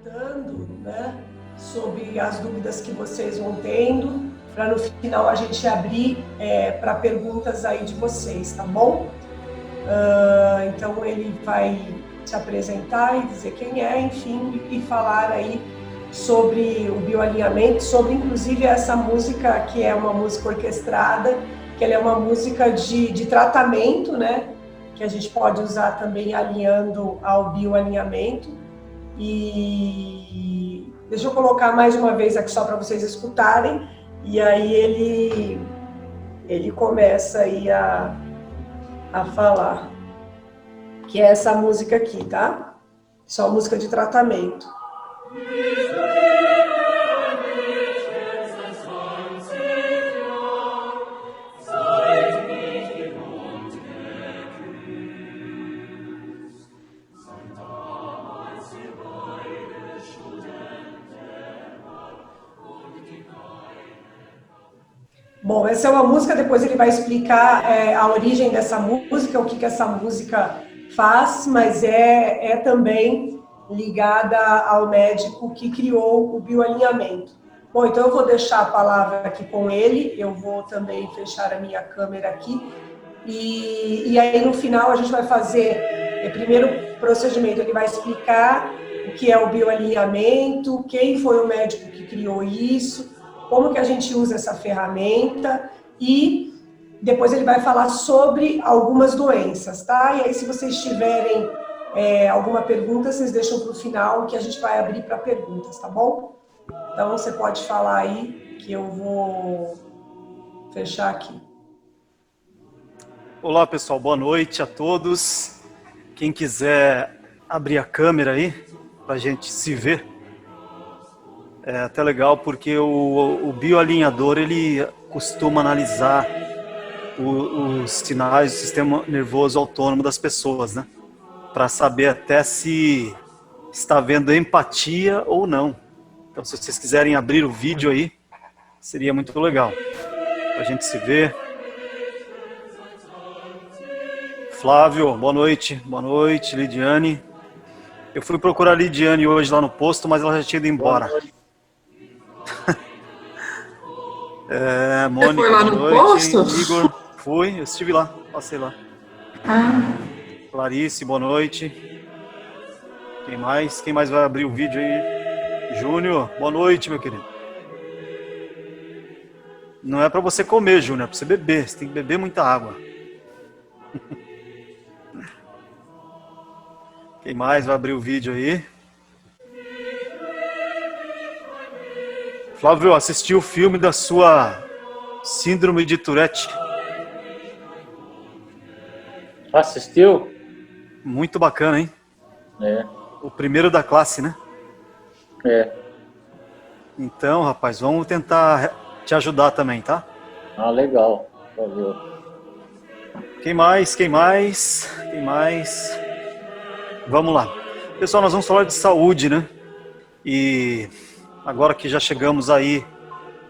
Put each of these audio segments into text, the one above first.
anotando, né, sobre as dúvidas que vocês vão tendo, para no final a gente abrir para perguntas aí de vocês, tá bom? Então ele vai se apresentar e dizer quem é, enfim, e falar aí sobre o bioalinhamento, sobre inclusive essa música que é uma música orquestrada, que ela é uma música de tratamento, né? Que a gente pode usar também alinhando ao bioalinhamento. E deixa eu colocar mais uma vez aqui só para vocês escutarem, e aí ele começa aí a falar, que é essa música aqui, tá? Isso é uma música de tratamento. Bom, essa é uma música, depois ele vai explicar a origem dessa música, o que essa música faz, mas é também ligada ao médico que criou o bioalinhamento. Bom, então eu vou deixar a palavra aqui com ele, eu vou também fechar a minha câmera aqui, e aí no final a gente vai fazer, primeiro procedimento, ele vai explicar o que é o bioalinhamento, quem foi o médico que criou isso, como que a gente usa essa ferramenta, e depois ele vai falar sobre algumas doenças, tá? E aí, se vocês tiverem alguma pergunta, vocês deixam para o final, que a gente vai abrir para perguntas, tá bom? Então, você pode falar aí, que eu vou fechar aqui. Olá, pessoal. Boa noite a todos. Quem quiser abrir a câmera aí, para a gente se ver. É até legal porque o bioalinhador ele costuma analisar os sinais do sistema nervoso autônomo das pessoas, né? Para saber até se está havendo empatia ou não. Então, se vocês quiserem abrir o vídeo aí, seria muito legal para a gente se ver. Flávio, boa noite. Boa noite, Lidiane. Eu fui procurar a Lidiane hoje lá no posto, mas ela já tinha ido embora. Mônica, você foi lá no posto? Igor, fui, eu estive lá, passei lá. Clarice, boa noite. Quem mais? Quem mais vai abrir o vídeo aí? Júnior, boa noite, meu querido. Não é para você comer, Júnior, é para você beber. Você tem que beber muita água. Quem mais vai abrir o vídeo aí? Flávio, assistiu o filme da sua síndrome de Tourette? Assistiu? Muito bacana, hein? É. O primeiro da classe, né? É. Então, rapaz, vamos tentar te ajudar também, tá? Ah, legal. Valeu. Quem mais? Quem mais? Quem mais? Vamos lá. Pessoal, nós vamos falar de saúde, né? E agora que já chegamos aí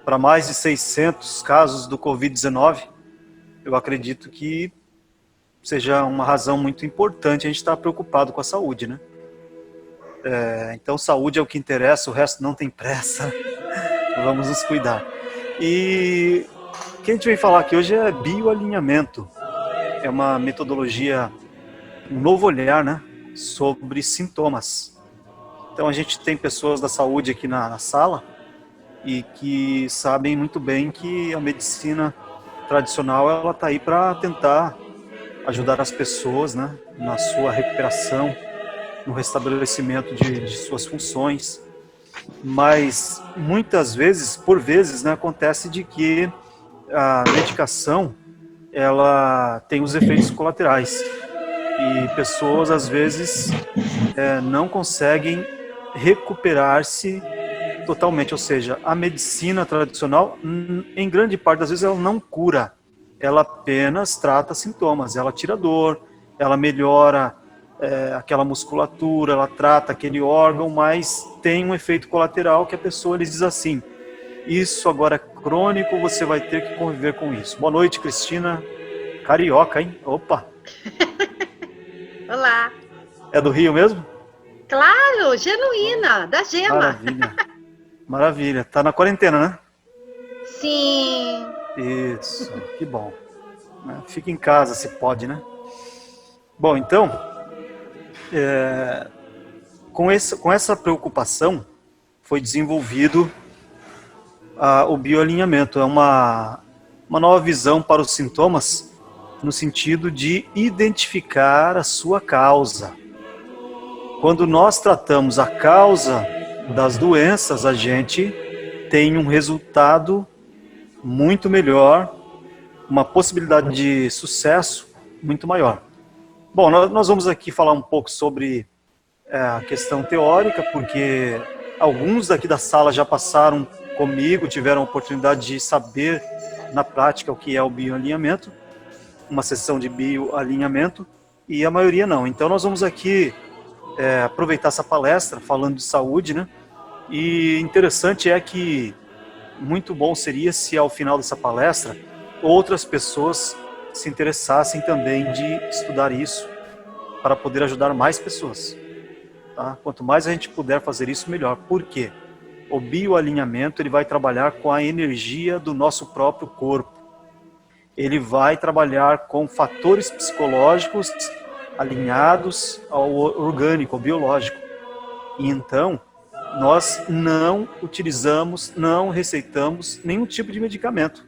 para mais de 600 casos do Covid-19, eu acredito que seja uma razão muito importante a gente estar preocupado com a saúde, né? Então, saúde é o que interessa, o resto não tem pressa. Vamos nos cuidar. E o que a gente vem falar aqui hoje é bioalinhamento. É uma metodologia, um novo olhar, né, sobre sintomas. Então, a gente tem pessoas da saúde aqui na sala e que sabem muito bem que a medicina tradicional ela está aí para tentar ajudar as pessoas, né, na sua recuperação, no restabelecimento de suas funções. Mas muitas vezes, por vezes, né, acontece de que a medicação ela tem os efeitos colaterais e pessoas às vezes não conseguem recuperar-se totalmente, ou seja, a medicina tradicional, em grande parte das vezes, ela não cura, ela apenas trata sintomas, ela tira dor, ela melhora aquela musculatura, ela trata aquele órgão, mas tem um efeito colateral que a pessoa lhes diz assim: isso agora é crônico, você vai ter que conviver com isso. Boa noite, Cristina. Carioca, hein? Opa! Olá! É do Rio mesmo? Claro, genuína, da Gema. Maravilha. Maravilha. Tá na quarentena, né? Sim. Isso, que bom. Fica em casa se pode, né? Bom, então, com essa preocupação foi desenvolvido o bioalinhamento. É uma nova visão para os sintomas no sentido de identificar a sua causa. Quando nós tratamos a causa das doenças, a gente tem um resultado muito melhor, uma possibilidade de sucesso muito maior. Bom, nós vamos aqui falar um pouco sobre a questão teórica, porque alguns daqui da sala já passaram comigo, tiveram a oportunidade de saber na prática o que é o bioalinhamento, uma sessão de bioalinhamento, e a maioria não. Então nós vamos aqui aproveitar essa palestra falando de saúde, né? E interessante é que muito bom seria se ao final dessa palestra outras pessoas se interessassem também de estudar isso para poder ajudar mais pessoas. Tá? Quanto mais a gente puder fazer isso, melhor. Por quê? O bioalinhamento ele vai trabalhar com a energia do nosso próprio corpo. Ele vai trabalhar com fatores psicológicos alinhados ao orgânico, ao biológico. E então, nós não utilizamos, não receitamos nenhum tipo de medicamento.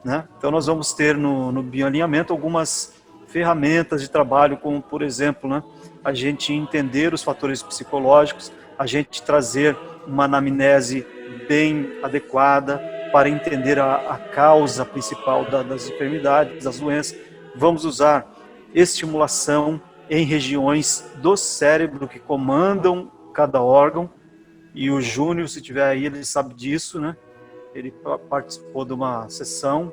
Né? Então nós vamos ter no bioalinhamento algumas ferramentas de trabalho, como por exemplo, né, a gente entender os fatores psicológicos, a gente trazer uma anamnese bem adequada para entender a causa principal das enfermidades, das doenças. Vamos usar estimulação em regiões do cérebro que comandam cada órgão, e o Júnior, se tiver aí, ele sabe disso, né? Ele participou de uma sessão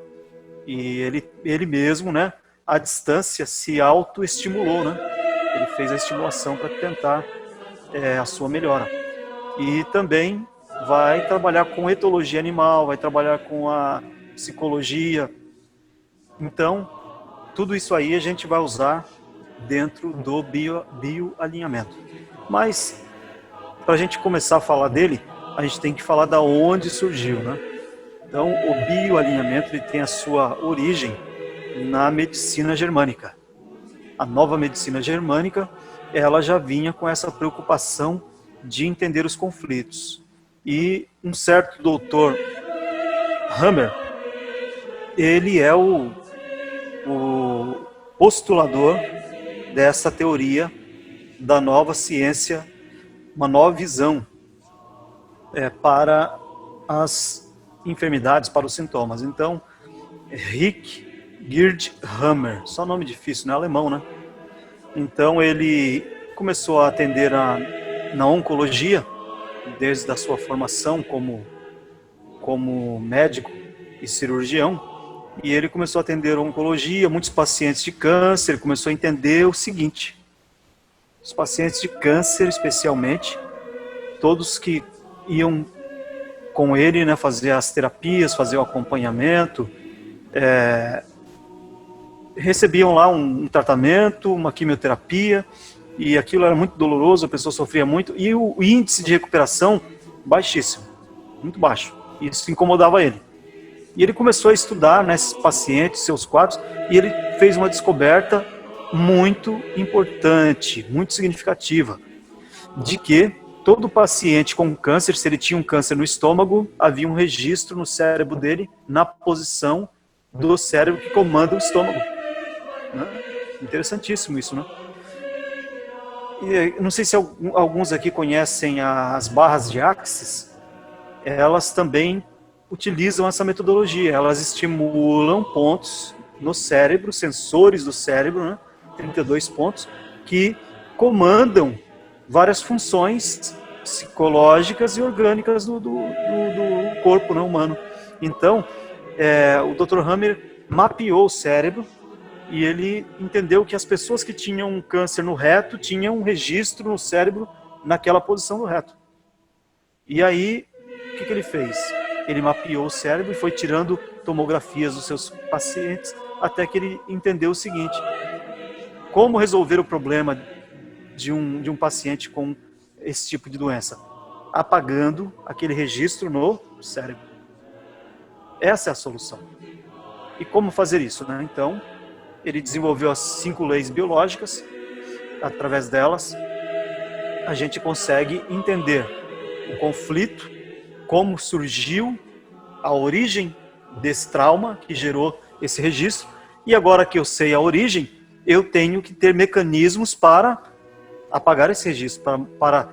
e ele mesmo, né, à distância, se autoestimulou, né? Ele fez a estimulação para tentar a sua melhora. E também vai trabalhar com etologia animal, vai trabalhar com a psicologia. Então, tudo isso aí a gente vai usar dentro do bioalinhamento. Mas, para a gente começar a falar dele, a gente tem que falar da onde surgiu, né? Então, o bioalinhamento ele tem a sua origem na medicina germânica. A nova medicina germânica, ela já vinha com essa preocupação de entender os conflitos. E um certo doutor Hammer, ele é o postulador dessa teoria da nova ciência, uma nova visão para as enfermidades, para os sintomas. Então, Rick Gerd Hammer, só nome difícil, né? Alemão, né? Então, ele começou a atender na oncologia, desde a sua formação como médico e cirurgião, e ele começou a atender oncologia, muitos pacientes de câncer. Ele começou a entender o seguinte: os pacientes de câncer, especialmente, todos que iam com ele, né, fazer as terapias, fazer o acompanhamento, recebiam lá um tratamento, uma quimioterapia, e aquilo era muito doloroso, a pessoa sofria muito, e o índice de recuperação baixíssimo, muito baixo. Isso incomodava ele. E ele começou a estudar nesses pacientes, seus quadros, e ele fez uma descoberta muito importante, muito significativa, de que todo paciente com câncer, se ele tinha um câncer no estômago, havia um registro no cérebro dele, na posição do cérebro que comanda o estômago. Né? Interessantíssimo isso, né? E, não sei se alguns aqui conhecem as barras de Axis. Elas também utilizam essa metodologia. Elas estimulam pontos no cérebro, sensores do cérebro, né? 32 pontos, que comandam várias funções psicológicas e orgânicas do corpo, né, humano. Então, o Dr. Hammer mapeou o cérebro e ele entendeu que as pessoas que tinham um câncer no reto tinham um registro no cérebro naquela posição do reto. E aí, o que ele fez? Ele mapeou o cérebro e foi tirando tomografias dos seus pacientes até que ele entendeu o seguinte: como resolver o problema de um paciente com esse tipo de doença? Apagando aquele registro no cérebro. Essa é a solução. E como fazer isso, né? Então, ele desenvolveu as 5 leis biológicas. Através delas, a gente consegue entender o conflito, como surgiu, a origem desse trauma que gerou esse registro. E agora que eu sei a origem, eu tenho que ter mecanismos para apagar esse registro, para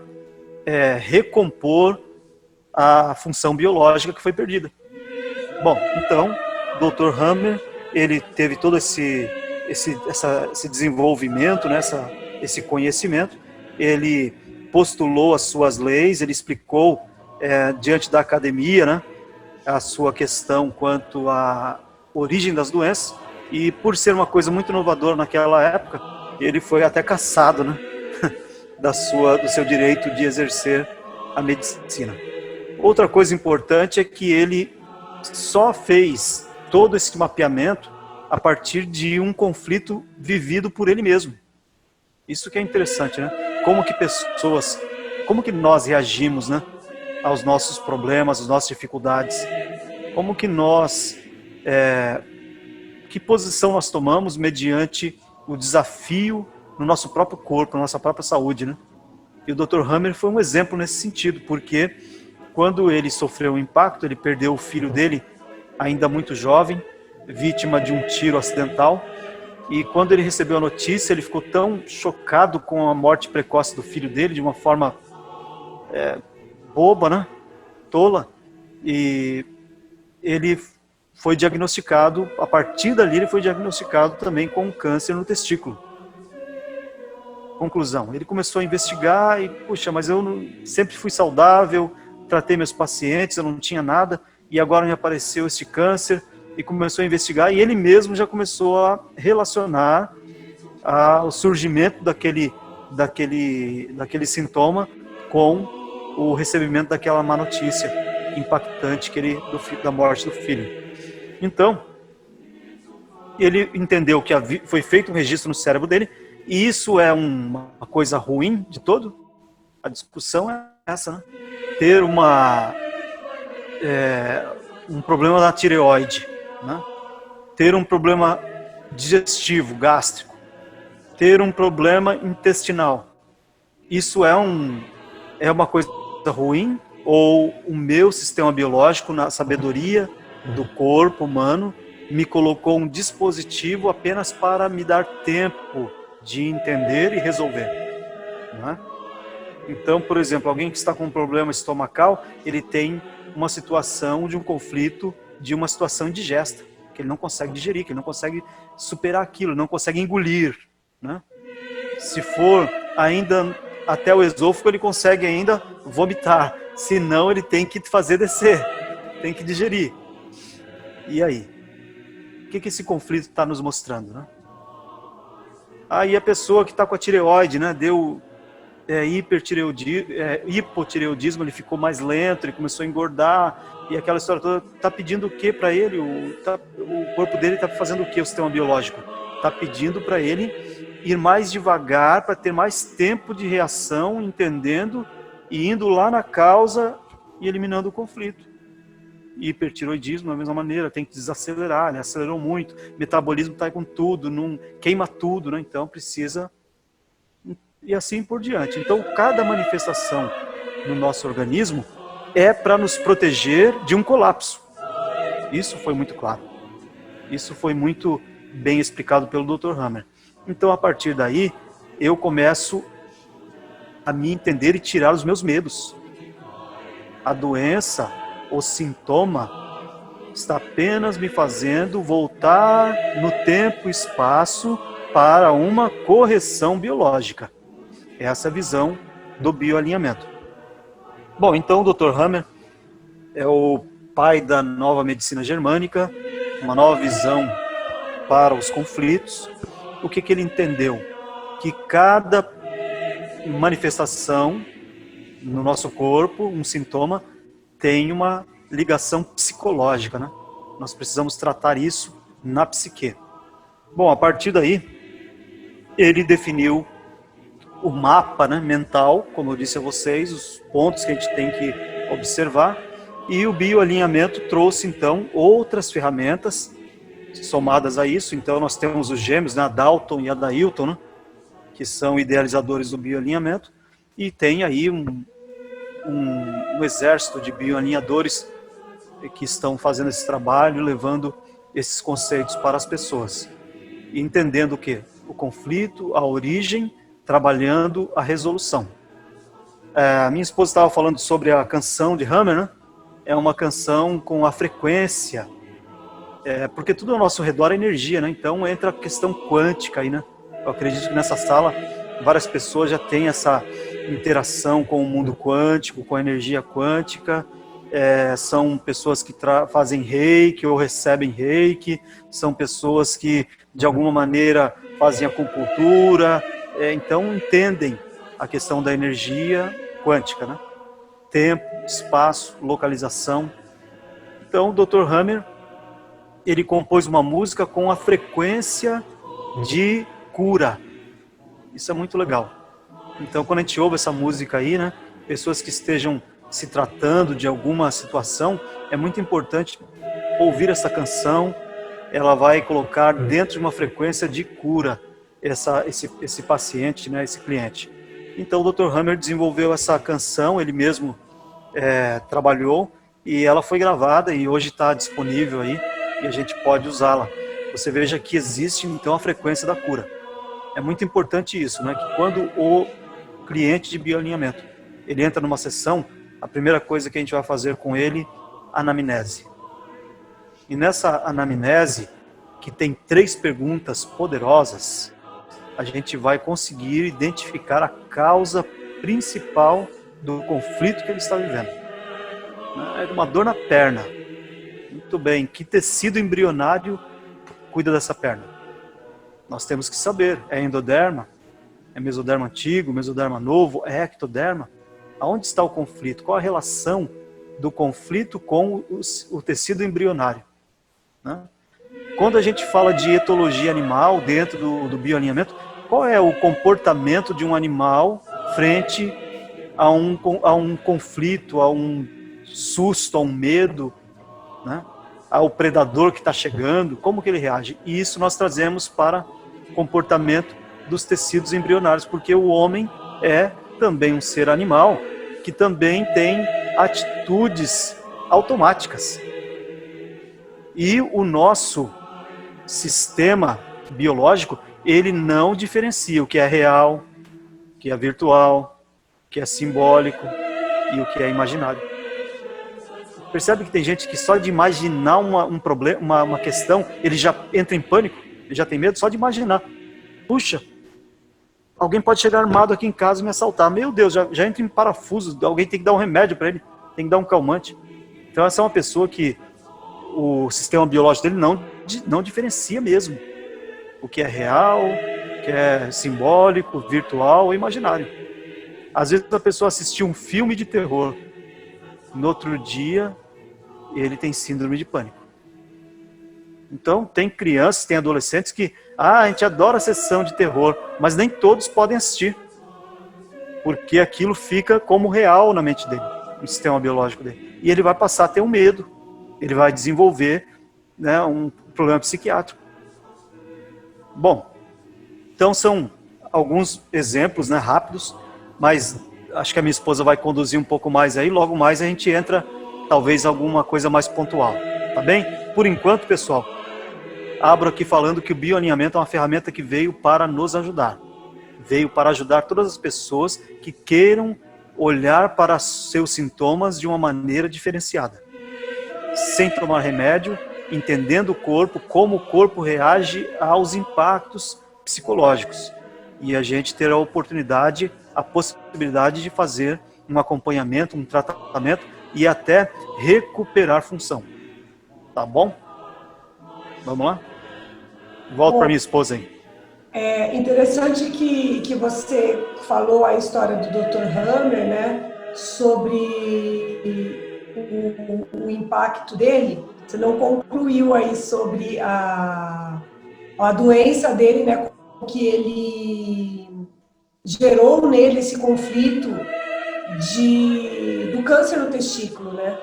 recompor a função biológica que foi perdida. Bom, então, o Dr. Hammer, ele teve todo esse desenvolvimento, né, esse conhecimento, ele postulou as suas leis, ele explicou diante da academia, né, a sua questão quanto à origem das doenças, e por ser uma coisa muito inovadora naquela época, ele foi até cassado, né, do seu direito de exercer a medicina. Outra coisa importante é que ele só fez todo esse mapeamento a partir de um conflito vivido por ele mesmo. Isso que é interessante, né? Como que nós reagimos, né, aos nossos problemas, às nossas dificuldades? Como que que posição nós tomamos mediante o desafio no nosso próprio corpo, na nossa própria saúde, né? E o Dr. Hammer foi um exemplo nesse sentido, porque quando ele sofreu um impacto, ele perdeu o filho dele ainda muito jovem, vítima de um tiro acidental, e quando ele recebeu a notícia, ele ficou tão chocado com a morte precoce do filho dele, de uma forma boba, né? Tola, e ele foi diagnosticado, a partir dali ele foi diagnosticado também com um câncer no testículo. Conclusão, ele começou a investigar e, puxa, mas eu sempre fui saudável, tratei meus pacientes, eu não tinha nada, e agora me apareceu esse câncer, e começou a investigar, e ele mesmo já começou a relacionar o surgimento daquele sintoma com o recebimento daquela má notícia impactante da morte do filho. Então, ele entendeu que foi feito um registro no cérebro dele, e isso é uma coisa ruim de todo? A discussão é essa, né? Ter um problema na tireoide, né? Ter um problema digestivo, gástrico, ter um problema intestinal. Isso é uma coisa ruim? Ou o meu sistema biológico, na sabedoria do corpo humano, me colocou um dispositivo apenas para me dar tempo de entender e resolver, não é? Então, por exemplo, alguém que está com um problema estomacal, ele tem uma situação de um conflito, de uma situação indigesta, que ele não consegue digerir, que ele não consegue superar aquilo, não consegue engolir, né? Se for ainda até o esôfago, ele consegue ainda vomitar, senão ele tem que fazer descer, tem que digerir. E aí? O que esse conflito está nos mostrando, né? Aí a pessoa que está com a tireoide, né, deu hipotireoidismo, ele ficou mais lento, ele começou a engordar, e aquela história toda, está pedindo o que para ele? O corpo dele está fazendo o que, o sistema biológico? Está pedindo para ele ir mais devagar, para ter mais tempo de reação, entendendo e indo lá na causa e eliminando o conflito. Hipertireoidismo, da mesma maneira, tem que desacelerar, né? Acelerou muito, metabolismo está com tudo, não queima tudo, né? Então precisa, e assim por diante. Então cada manifestação no nosso organismo é para nos proteger de um colapso. Isso foi muito claro. Isso foi muito bem explicado pelo Dr. Hammer. Então a partir daí eu começo a me entender e tirar os meus medos. A doença, o sintoma, está apenas me fazendo voltar no tempo e espaço para uma correção biológica. Essa é a visão do bioalinhamento. Bom, então o Dr. Hammer é o pai da nova medicina germânica, uma nova visão para os conflitos. O que ele entendeu? Que cada manifestação no nosso corpo, um sintoma, tem uma ligação psicológica, né? Nós precisamos tratar isso na psique. Bom, a partir daí, ele definiu o mapa, né, mental, como eu disse a vocês, os pontos que a gente tem que observar, e o bioalinhamento trouxe, então, outras ferramentas somadas a isso. Então, nós temos os gêmeos, né, a Dalton e a Dailton, né, que são idealizadores do bioalinhamento, e tem aí um exército de bioalinhadores que estão fazendo esse trabalho, levando esses conceitos para as pessoas. E entendendo o quê? O conflito, a origem, trabalhando a resolução. A minha esposa estava falando sobre a canção de Hammer, né? É uma canção com a frequência, porque tudo ao nosso redor é energia, né? Então entra a questão quântica aí, né? Eu acredito que nessa sala várias pessoas já têm essa interação com o mundo quântico, com a energia quântica. São pessoas que fazem reiki ou recebem reiki, são pessoas que de alguma maneira fazem acupuntura, então entendem a questão da energia quântica, né? Tempo, espaço, localização. Então o Dr. Hammer, ele compôs uma música com a frequência de cura. Isso é muito legal. Então quando a gente ouve essa música aí, né, pessoas que estejam se tratando de alguma situação, é muito importante ouvir essa canção. Ela vai colocar dentro de uma frequência de cura esse paciente, né, esse cliente. Então o Dr. Hammer desenvolveu essa canção, ele mesmo trabalhou, e ela foi gravada e hoje está disponível aí e a gente pode usá-la. Você veja que existe então a frequência da cura. É muito importante isso, né, que quando o cliente de bioalinhamento ele entra numa sessão, a primeira coisa que a gente vai fazer com ele, anamnese. E nessa anamnese, que tem 3 perguntas poderosas, a gente vai conseguir identificar a causa principal do conflito que ele está vivendo. É uma dor na perna. Muito bem, que tecido embrionário cuida dessa perna? Nós temos que saber, é endoderma? É mesoderma antigo, mesoderma novo? É ectoderma? Aonde está o conflito? Qual a relação do conflito com o tecido embrionário? Né? Quando a gente fala de etologia animal dentro do bioalinhamento, qual é o comportamento de um animal frente a um conflito, a um susto, a um medo, né? Ao predador que está chegando, como que ele reage? E isso nós trazemos para o comportamento dos tecidos embrionários, porque o homem é também um ser animal que também tem atitudes automáticas. E o nosso sistema biológico, ele não diferencia o que é real, o que é virtual, o que é simbólico e o que é imaginário. Percebe que tem gente que só de imaginar um problema, uma questão, ele já entra em pânico, ele já tem medo só de imaginar. Puxa, alguém pode chegar armado aqui em casa e me assaltar. Meu Deus, já entra em parafuso, alguém tem que dar um remédio para ele, tem que dar um calmante. Então essa é uma pessoa que o sistema biológico dele não diferencia mesmo o que é real, o que é simbólico, virtual ou imaginário. Às vezes a pessoa assistiu um filme de terror, no outro dia ele tem síndrome de pânico. Então tem crianças, tem adolescentes que a gente adora a sessão de terror, mas nem todos podem assistir, porque aquilo fica como real na mente dele, no sistema biológico dele. E ele vai passar a ter um medo, ele vai desenvolver, né, um problema psiquiátrico. Bom, então são alguns exemplos, né, rápidos, mas acho que a minha esposa vai conduzir um pouco mais aí, logo mais a gente entra, talvez, alguma coisa mais pontual, tá bem? Por enquanto, pessoal, abro aqui falando que o bioalinhamento é uma ferramenta que veio para nos ajudar. Veio para ajudar todas as pessoas que queiram olhar para seus sintomas de uma maneira diferenciada. Sem tomar remédio, entendendo o corpo, como o corpo reage aos impactos psicológicos. E a gente ter a oportunidade, a possibilidade de fazer um acompanhamento, um tratamento e até recuperar função. Tá bom? Vamos lá? Volto para minha esposa aí. É interessante que você falou a história do Dr. Hammer, né, sobre o impacto dele. Você não concluiu aí sobre a doença dele, né, que ele gerou nele esse conflito do câncer no testículo, né?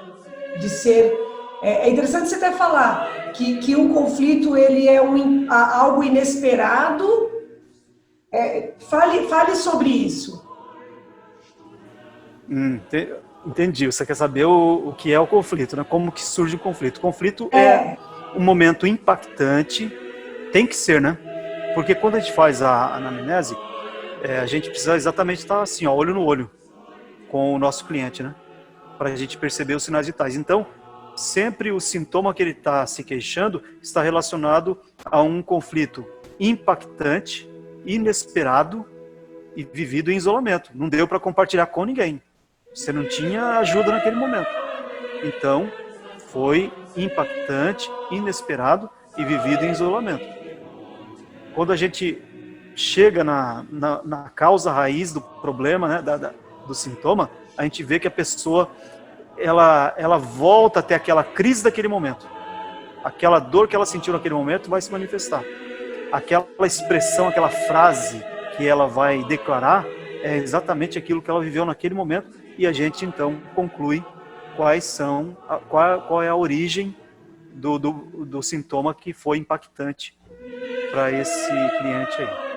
De ser... É interessante você até falar que o conflito ele é algo inesperado. Fale sobre isso. Entendi. Você quer saber o que é o conflito, né? Como que surge o conflito? O conflito é um momento impactante, tem que ser, né? Porque quando a gente faz a anamnese, a gente precisa exatamente estar assim, ó, olho no olho com o nosso cliente, né? Para a gente perceber os sinais vitais. Então, sempre o sintoma que ele está se queixando está relacionado a um conflito impactante, inesperado e vivido em isolamento. Não deu para compartilhar com ninguém. Você não tinha ajuda naquele momento. Então, foi impactante, inesperado e vivido em isolamento. Quando a gente chega na causa raiz do problema, né, do sintoma, a gente vê que a pessoa ela volta até aquela crise daquele momento. Aquela dor que ela sentiu naquele momento vai se manifestar. Aquela expressão, aquela frase que ela vai declarar é exatamente aquilo que ela viveu naquele momento, e a gente então conclui qual é a origem do sintoma que foi impactante para esse cliente aí.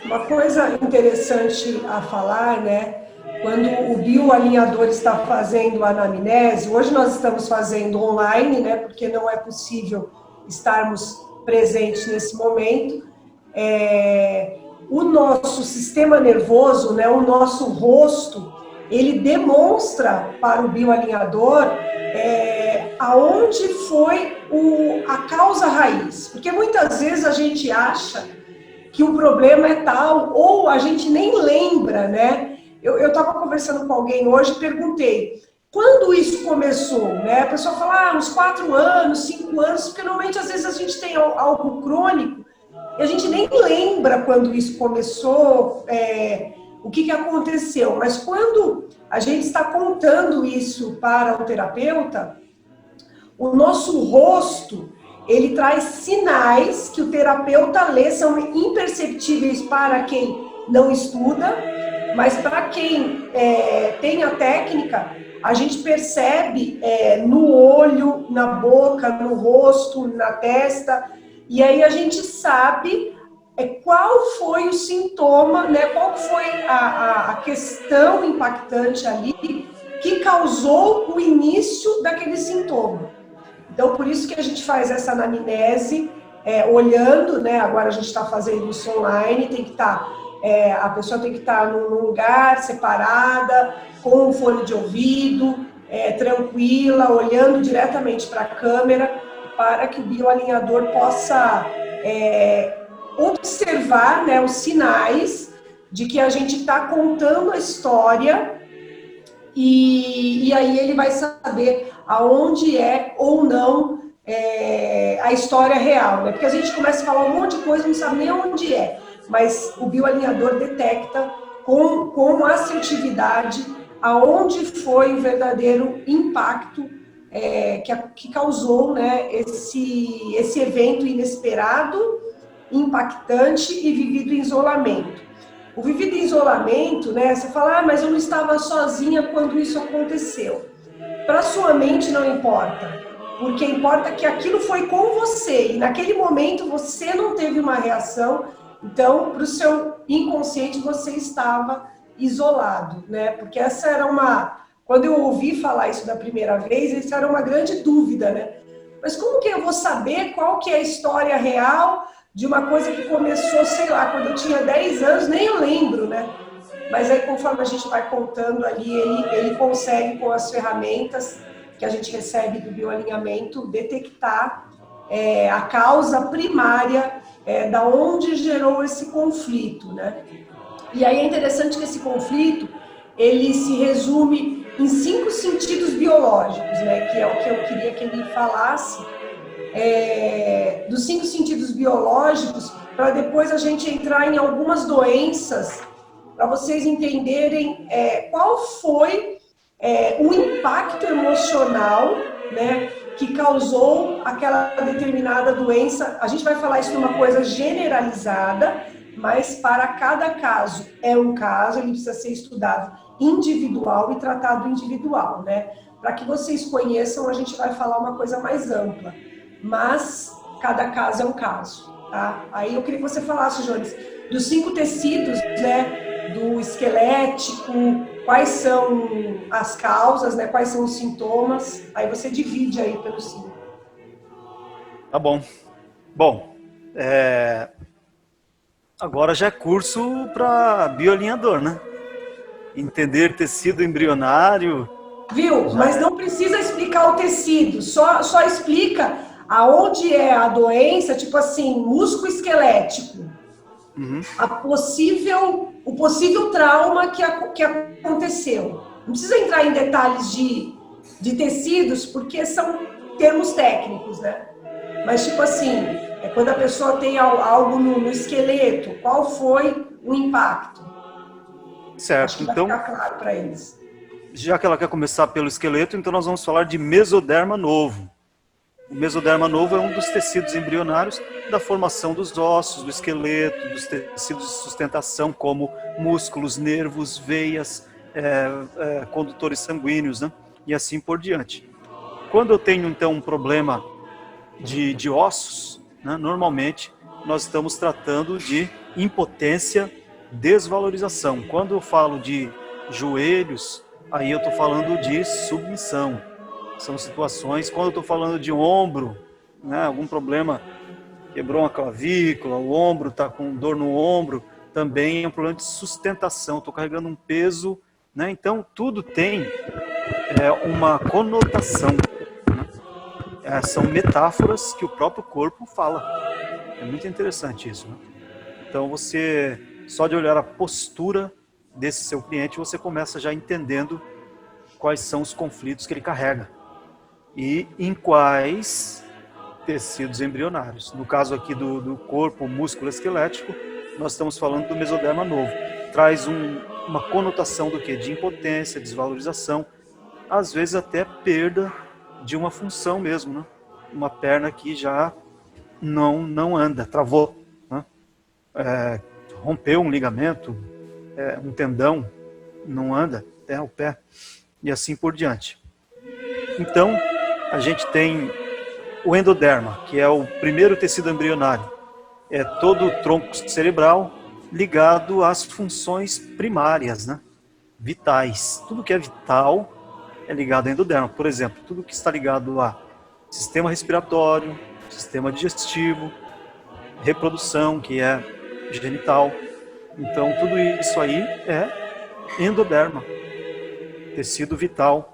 Uma coisa interessante a falar, né? Quando o bioalinhador está fazendo a anamnese, hoje nós estamos fazendo online, né? Porque não é possível estarmos presentes nesse momento. O nosso sistema nervoso, né? O nosso rosto, ele demonstra para o bioalinhador aonde foi a causa raiz. Porque muitas vezes a gente acha que o problema é tal, ou a gente nem lembra, né? Eu estava conversando com alguém hoje e perguntei, quando isso começou? Né? A pessoa fala, uns 4 anos, 5 anos, porque normalmente às vezes a gente tem algo crônico e a gente nem lembra quando isso começou, o que aconteceu. Mas quando a gente está contando isso para o terapeuta, o nosso rosto, ele traz sinais que o terapeuta lê, são imperceptíveis para quem não estuda, mas para quem tem a técnica, a gente percebe no olho, na boca, no rosto, na testa, e aí a gente sabe qual foi o sintoma, né, qual foi a questão impactante ali que causou o início daquele sintoma. Então, por isso que a gente faz essa anamnese, olhando, né, agora a gente está fazendo isso online, tem que estar... a pessoa tem que estar num lugar separada, com um fone de ouvido, tranquila, olhando diretamente para a câmera, para que o bioalinhador possa observar, né, os sinais de que a gente está contando a história e aí ele vai saber aonde é ou não a história real, né? Porque a gente começa a falar um monte de coisa e não sabe nem onde é. Mas o bioalinhador detecta com assertividade aonde foi o verdadeiro impacto que causou, né, esse evento inesperado, impactante e vivido em isolamento. O vivido em isolamento, né, você fala, mas eu não estava sozinha quando isso aconteceu. Para sua mente não importa, porque importa que aquilo foi com você e naquele momento você não teve uma reação. Então, para o seu inconsciente, você estava isolado, né? Porque essa era quando eu ouvi falar isso da primeira vez, isso era uma grande dúvida, né? Mas como que eu vou saber qual que é a história real de uma coisa que começou, sei lá, quando eu tinha 10 anos, nem eu lembro, né? Mas aí, conforme a gente vai contando ali, ele consegue, com as ferramentas que a gente recebe do bioalinhamento, detectar a causa primária da onde gerou esse conflito, né? E aí é interessante que esse conflito, ele se resume em 5 sentidos biológicos, né? Que é o que eu queria que ele falasse, dos 5 sentidos biológicos, para depois a gente entrar em algumas doenças, para vocês entenderem qual foi o impacto emocional, né, que causou aquela determinada doença. A gente vai falar isso numa coisa generalizada, mas para cada caso é um caso, ele precisa ser estudado individual e tratado individual, né? Para que vocês conheçam, a gente vai falar uma coisa mais ampla, mas cada caso é um caso, tá? Aí eu queria que você falasse, Jones, dos 5 tecidos, né? Do esquelético, quais são as causas, né? Quais são os sintomas, aí você divide aí pelos 5. Tá bom. Bom, agora já é curso para bioalinhador, né? Entender tecido embrionário. Viu? Mas não precisa explicar o tecido, só explica aonde é a doença, tipo assim, músculo esquelético. Uhum. O possível trauma que aconteceu. Não precisa entrar em detalhes de tecidos, porque são termos técnicos, né? Mas, tipo assim, é quando a pessoa tem algo no esqueleto, qual foi o impacto? Certo, Acho que vai então, ficar claro para eles. já que ela quer começar pelo esqueleto, então nós vamos falar de mesoderma novo. O mesoderma novo é um dos tecidos embrionários da formação dos ossos, do esqueleto, dos tecidos de sustentação, como músculos, nervos, veias, condutores sanguíneos, né? E assim por diante. Quando eu tenho, então, um problema de ossos, né? Normalmente nós estamos tratando de impotência, desvalorização. Quando eu falo de joelhos, aí eu estou falando de submissão. São situações, quando eu estou falando de ombro, né, algum problema, quebrou uma clavícula, o ombro está com dor no ombro, também é um problema de sustentação, estou carregando um peso, né, então tudo tem uma conotação, né, são metáforas que o próprio corpo fala, é muito interessante isso, né? Então você, só de olhar a postura desse seu cliente, você começa já entendendo quais são os conflitos que ele carrega e em quais tecidos embrionários. No caso aqui do corpo músculo esquelético, nós estamos falando do mesoderma novo. Traz uma conotação do quê? De impotência, desvalorização, às vezes até perda de uma função mesmo, né? Uma perna que já não anda, travou, né? Rompeu um ligamento, um tendão, não anda, até o pé, e assim por diante. Então, a gente tem o endoderma, que é o primeiro tecido embrionário. É todo o tronco cerebral ligado às funções primárias, né? Vitais. Tudo que é vital é ligado ao endoderma. Por exemplo, tudo que está ligado a sistema respiratório, sistema digestivo, reprodução, que é genital. Então, tudo isso aí é endoderma, tecido vital.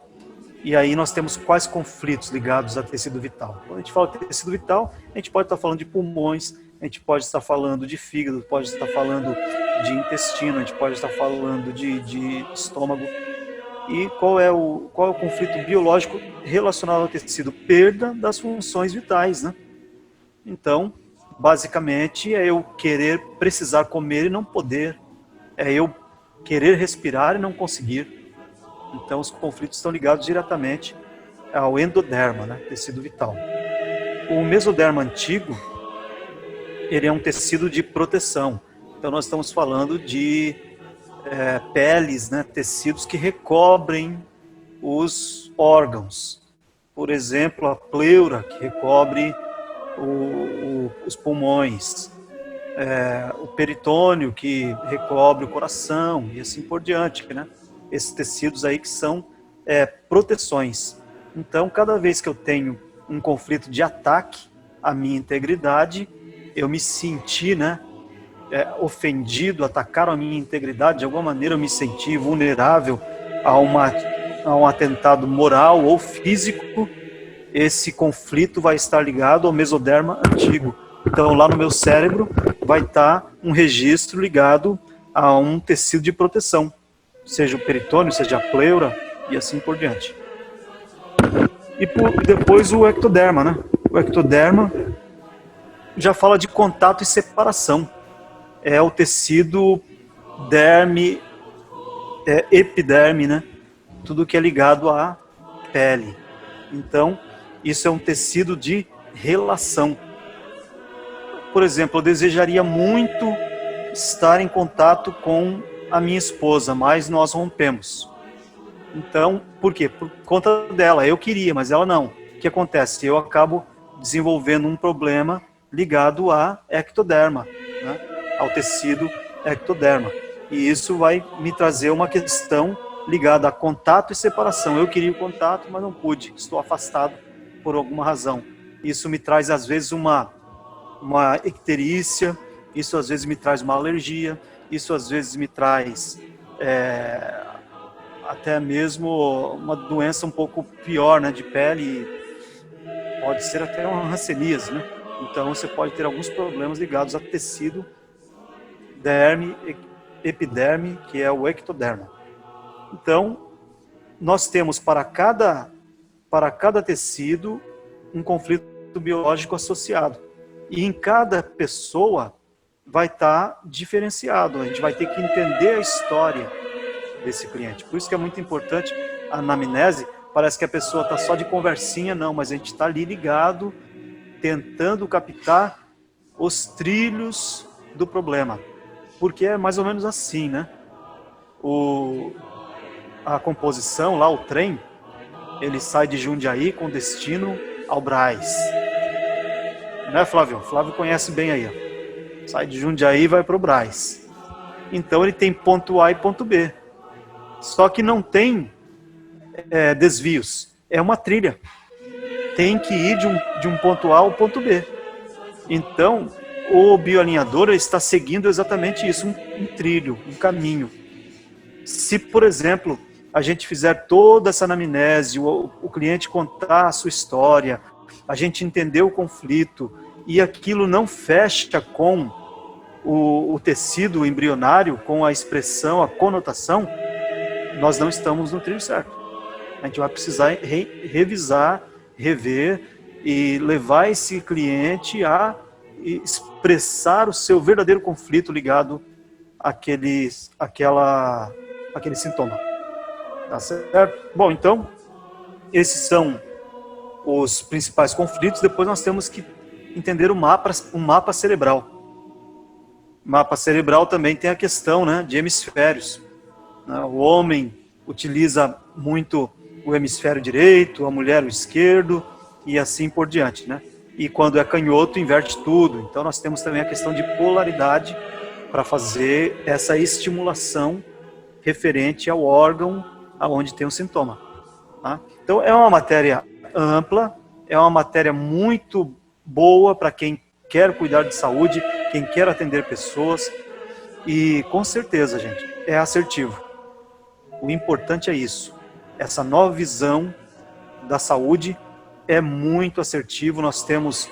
E aí nós temos quais conflitos ligados a tecido vital. Quando a gente fala de tecido vital, a gente pode estar falando de pulmões, a gente pode estar falando de fígado, pode estar falando de intestino, a gente pode estar falando de estômago. E qual é o conflito biológico relacionado ao tecido? Perda das funções vitais, né? Então, basicamente, é eu precisar comer e não poder. É eu querer respirar e não conseguir. Então, os conflitos estão ligados diretamente ao endoderma, né? Tecido vital. O mesoderma antigo, ele é um tecido de proteção. Então, nós estamos falando de peles, né? Tecidos que recobrem os órgãos. Por exemplo, a pleura, que recobre os pulmões. O peritônio, que recobre o coração, e assim por diante, né? Esses tecidos aí que são proteções. Então, cada vez que eu tenho um conflito de ataque à minha integridade, eu me senti, né, ofendido, atacaram a minha integridade, de alguma maneira eu me senti vulnerável a um atentado moral ou físico, esse conflito vai estar ligado ao mesoderma antigo. Então, lá no meu cérebro vai estar um registro ligado a um tecido de proteção, seja o peritônio, seja a pleura, e assim por diante. E depois o ectoderma, né? O ectoderma já fala de contato e separação. É o tecido derme, epiderme, né? Tudo que é ligado à pele. Então, isso é um tecido de relação. Por exemplo, eu desejaria muito estar em contato com a minha esposa, mas nós rompemos. Então, por quê? Por conta dela. Eu queria, mas ela não. O que acontece? Eu acabo desenvolvendo um problema ligado a ectoderma, né? Ao tecido ectoderma. E isso vai me trazer uma questão ligada a contato e separação. Eu queria o contato, mas não pude. Estou afastado por alguma razão. Isso me traz, às vezes, uma icterícia, isso às vezes me traz uma alergia, isso às vezes me traz até mesmo uma doença um pouco pior, né, de pele, pode ser até uma hanseníase, né? Então você pode ter alguns problemas ligados a tecido, derme, epiderme, que é o ectoderma. Então, nós temos para cada tecido um conflito biológico associado. E em cada pessoa vai estar diferenciado. A gente vai ter que entender a história desse cliente. Por isso que é muito importante a anamnese. Parece que a pessoa está só de conversinha, não, mas a gente está ali ligado, tentando captar os trilhos do problema. Porque é mais ou menos assim, né? A composição, lá o trem, ele sai de Jundiaí com destino ao Brás. Né, Flávio? Flávio conhece bem aí. Ó. Sai de Jundiaí e vai para o Brás. Então ele tem ponto A e ponto B. Só que não tem desvios. É uma trilha. Tem que ir de um ponto A ao ponto B. Então, o bioalinhador está seguindo exatamente isso, um trilho, um caminho. Se, por exemplo, a gente fizer toda essa anamnese, o cliente contar a sua história, a gente entender o conflito e aquilo não fecha com o tecido embrionário, com a expressão, a conotação, nós não estamos no trilho certo. A gente vai precisar revisar, rever e levar esse cliente a expressar o seu verdadeiro conflito ligado àquele sintoma. Tá certo? Bom, então, esses são os principais conflitos. Depois nós temos que entender o mapa cerebral. O mapa cerebral também tem a questão, né, de hemisférios. O homem utiliza muito o hemisfério direito, a mulher o esquerdo e assim por diante, né? E quando é canhoto, inverte tudo. Então nós temos também a questão de polaridade para fazer essa estimulação referente ao órgão aonde tem o sintoma. Tá? Então é uma matéria ampla, é uma matéria muito boa para quem quer cuidar de saúde, quem quer atender pessoas e com certeza, gente, é assertivo. O importante é isso, essa nova visão da saúde é muito assertivo. Nós temos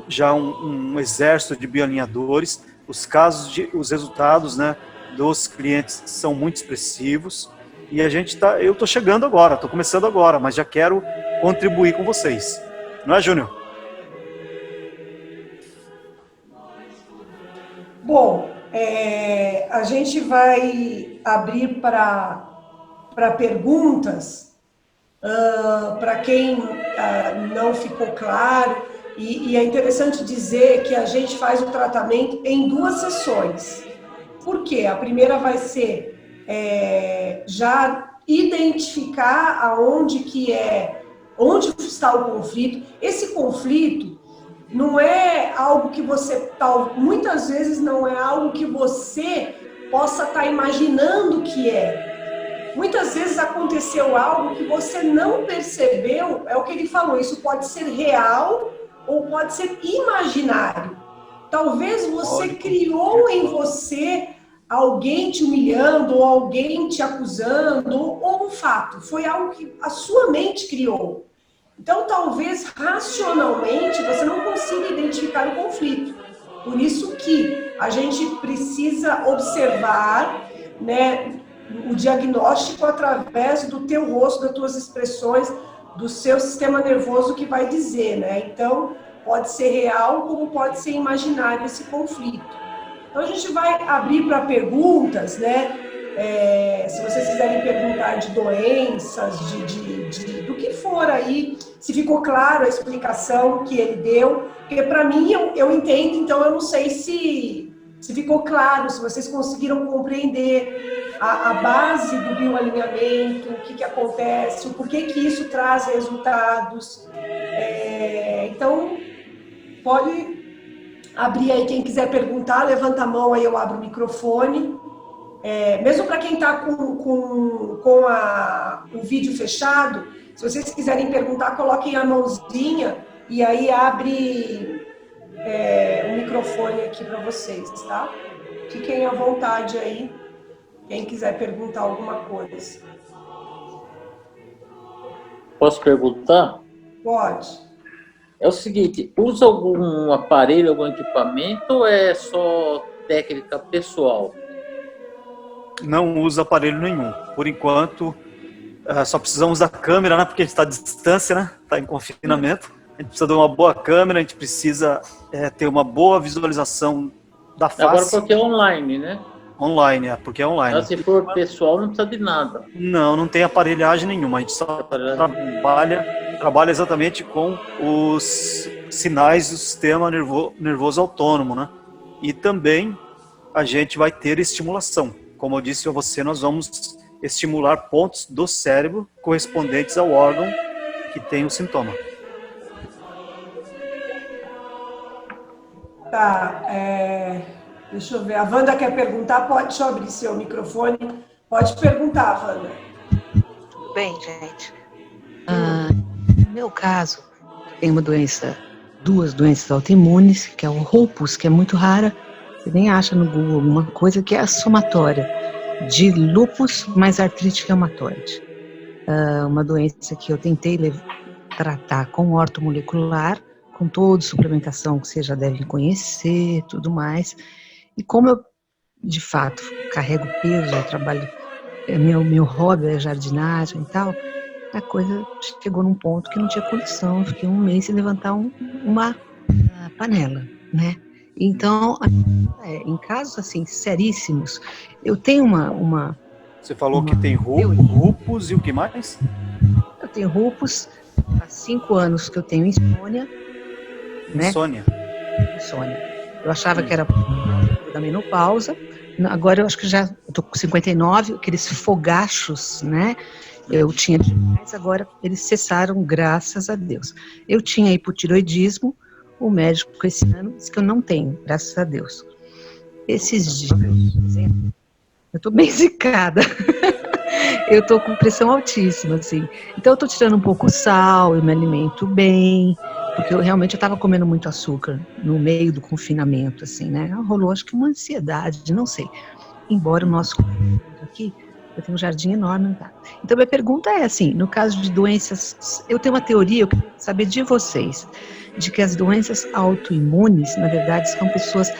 já um exército de bioalinhadores, os resultados, né, dos clientes são muito expressivos e eu estou chegando agora, estou começando agora, mas já quero contribuir com vocês. Não é, Júnior? Bom, a gente vai abrir para perguntas, para quem não ficou claro, e é interessante dizer que a gente faz o tratamento em 2 sessões. Por quê? A primeira vai ser já identificar onde está o conflito. Esse conflito não é algo que muitas vezes não é algo que você possa estar imaginando que é. Muitas vezes aconteceu algo que você não percebeu, é o que ele falou, isso pode ser real ou pode ser imaginário. Talvez você criou em você alguém te humilhando, ou alguém te acusando, ou um fato, foi algo que a sua mente criou. Então, talvez, racionalmente, você não consiga identificar o conflito. Por isso que a gente precisa observar, né, o diagnóstico através do teu rosto, das tuas expressões, do seu sistema nervoso que vai dizer, né? Então, pode ser real como pode ser imaginário esse conflito. Então, a gente vai abrir para perguntas, né? Se vocês quiserem perguntar de doenças, do que for aí, se ficou claro a explicação que ele deu, porque para mim eu entendo, então eu não sei se se ficou claro, se vocês conseguiram compreender a base do bioalinhamento, o que acontece, o porquê que isso traz resultados. Então, pode abrir aí, quem quiser perguntar, levanta a mão, aí eu abro o microfone. Mesmo para quem está com o vídeo fechado, se vocês quiserem perguntar, coloquem a mãozinha e aí abre o microfone aqui para vocês, tá? Fiquem à vontade aí, quem quiser perguntar alguma coisa. Posso perguntar? Pode. É o seguinte, usa algum aparelho, algum equipamento ou é só técnica pessoal? Não usa aparelho nenhum. Por enquanto, só precisamos da câmera, né? Porque a gente está à distância, né? Está em confinamento. A gente precisa de uma boa câmera, a gente precisa ter uma boa visualização da face. Agora porque é online, né? Online, porque é online. Então, se for pessoal, não precisa de nada. Não tem aparelhagem nenhuma. A gente só trabalha exatamente com os sinais do sistema nervoso autônomo, né? E também a gente vai ter estimulação. Como eu disse a você, nós vamos estimular pontos do cérebro correspondentes ao órgão que tem o sintoma. Tá, deixa eu ver. A Wanda quer perguntar, deixa eu abrir seu microfone. Pode perguntar, Wanda. Tudo bem, gente? No meu caso, tem duas doenças autoimunes, que é o lúpus, que é muito rara. Você nem acha no Google alguma coisa, que é a somatória de lúpus mais artrite reumatoide. Uma doença que eu tentei tratar com ortomolecular, com toda suplementação que vocês já devem conhecer, tudo mais. E como eu, de fato, carrego peso, eu trabalho, meu hobby é jardinagem e tal, a coisa chegou num ponto que não tinha condição. Eu fiquei um mês sem levantar uma panela, né? Então, em casos assim seríssimos, eu tenho uma Você falou que tem lúpus e o que mais? Eu tenho lúpus, há 5 anos que eu tenho insônia, né? Insônia. Eu achava que era da menopausa, agora eu acho que já estou com 59, aqueles fogachos, né? Eu tinha demais, agora eles cessaram, graças a Deus. Eu tinha hipotiroidismo, o médico esse ano disse que eu não tenho, graças a Deus. Esses dias, eu estou bem zicada. Eu estou com pressão altíssima, assim. Então eu estou tirando um pouco sal, eu me alimento bem, porque eu realmente estava comendo muito açúcar no meio do confinamento, assim, né? Rolou, acho que uma ansiedade, não sei. Embora o nosso aqui, eu tenho um jardim enorme, tá? Então minha pergunta é assim, no caso de doenças, eu tenho uma teoria, eu queria saber de vocês, de que as doenças autoimunes, na verdade, são pessoas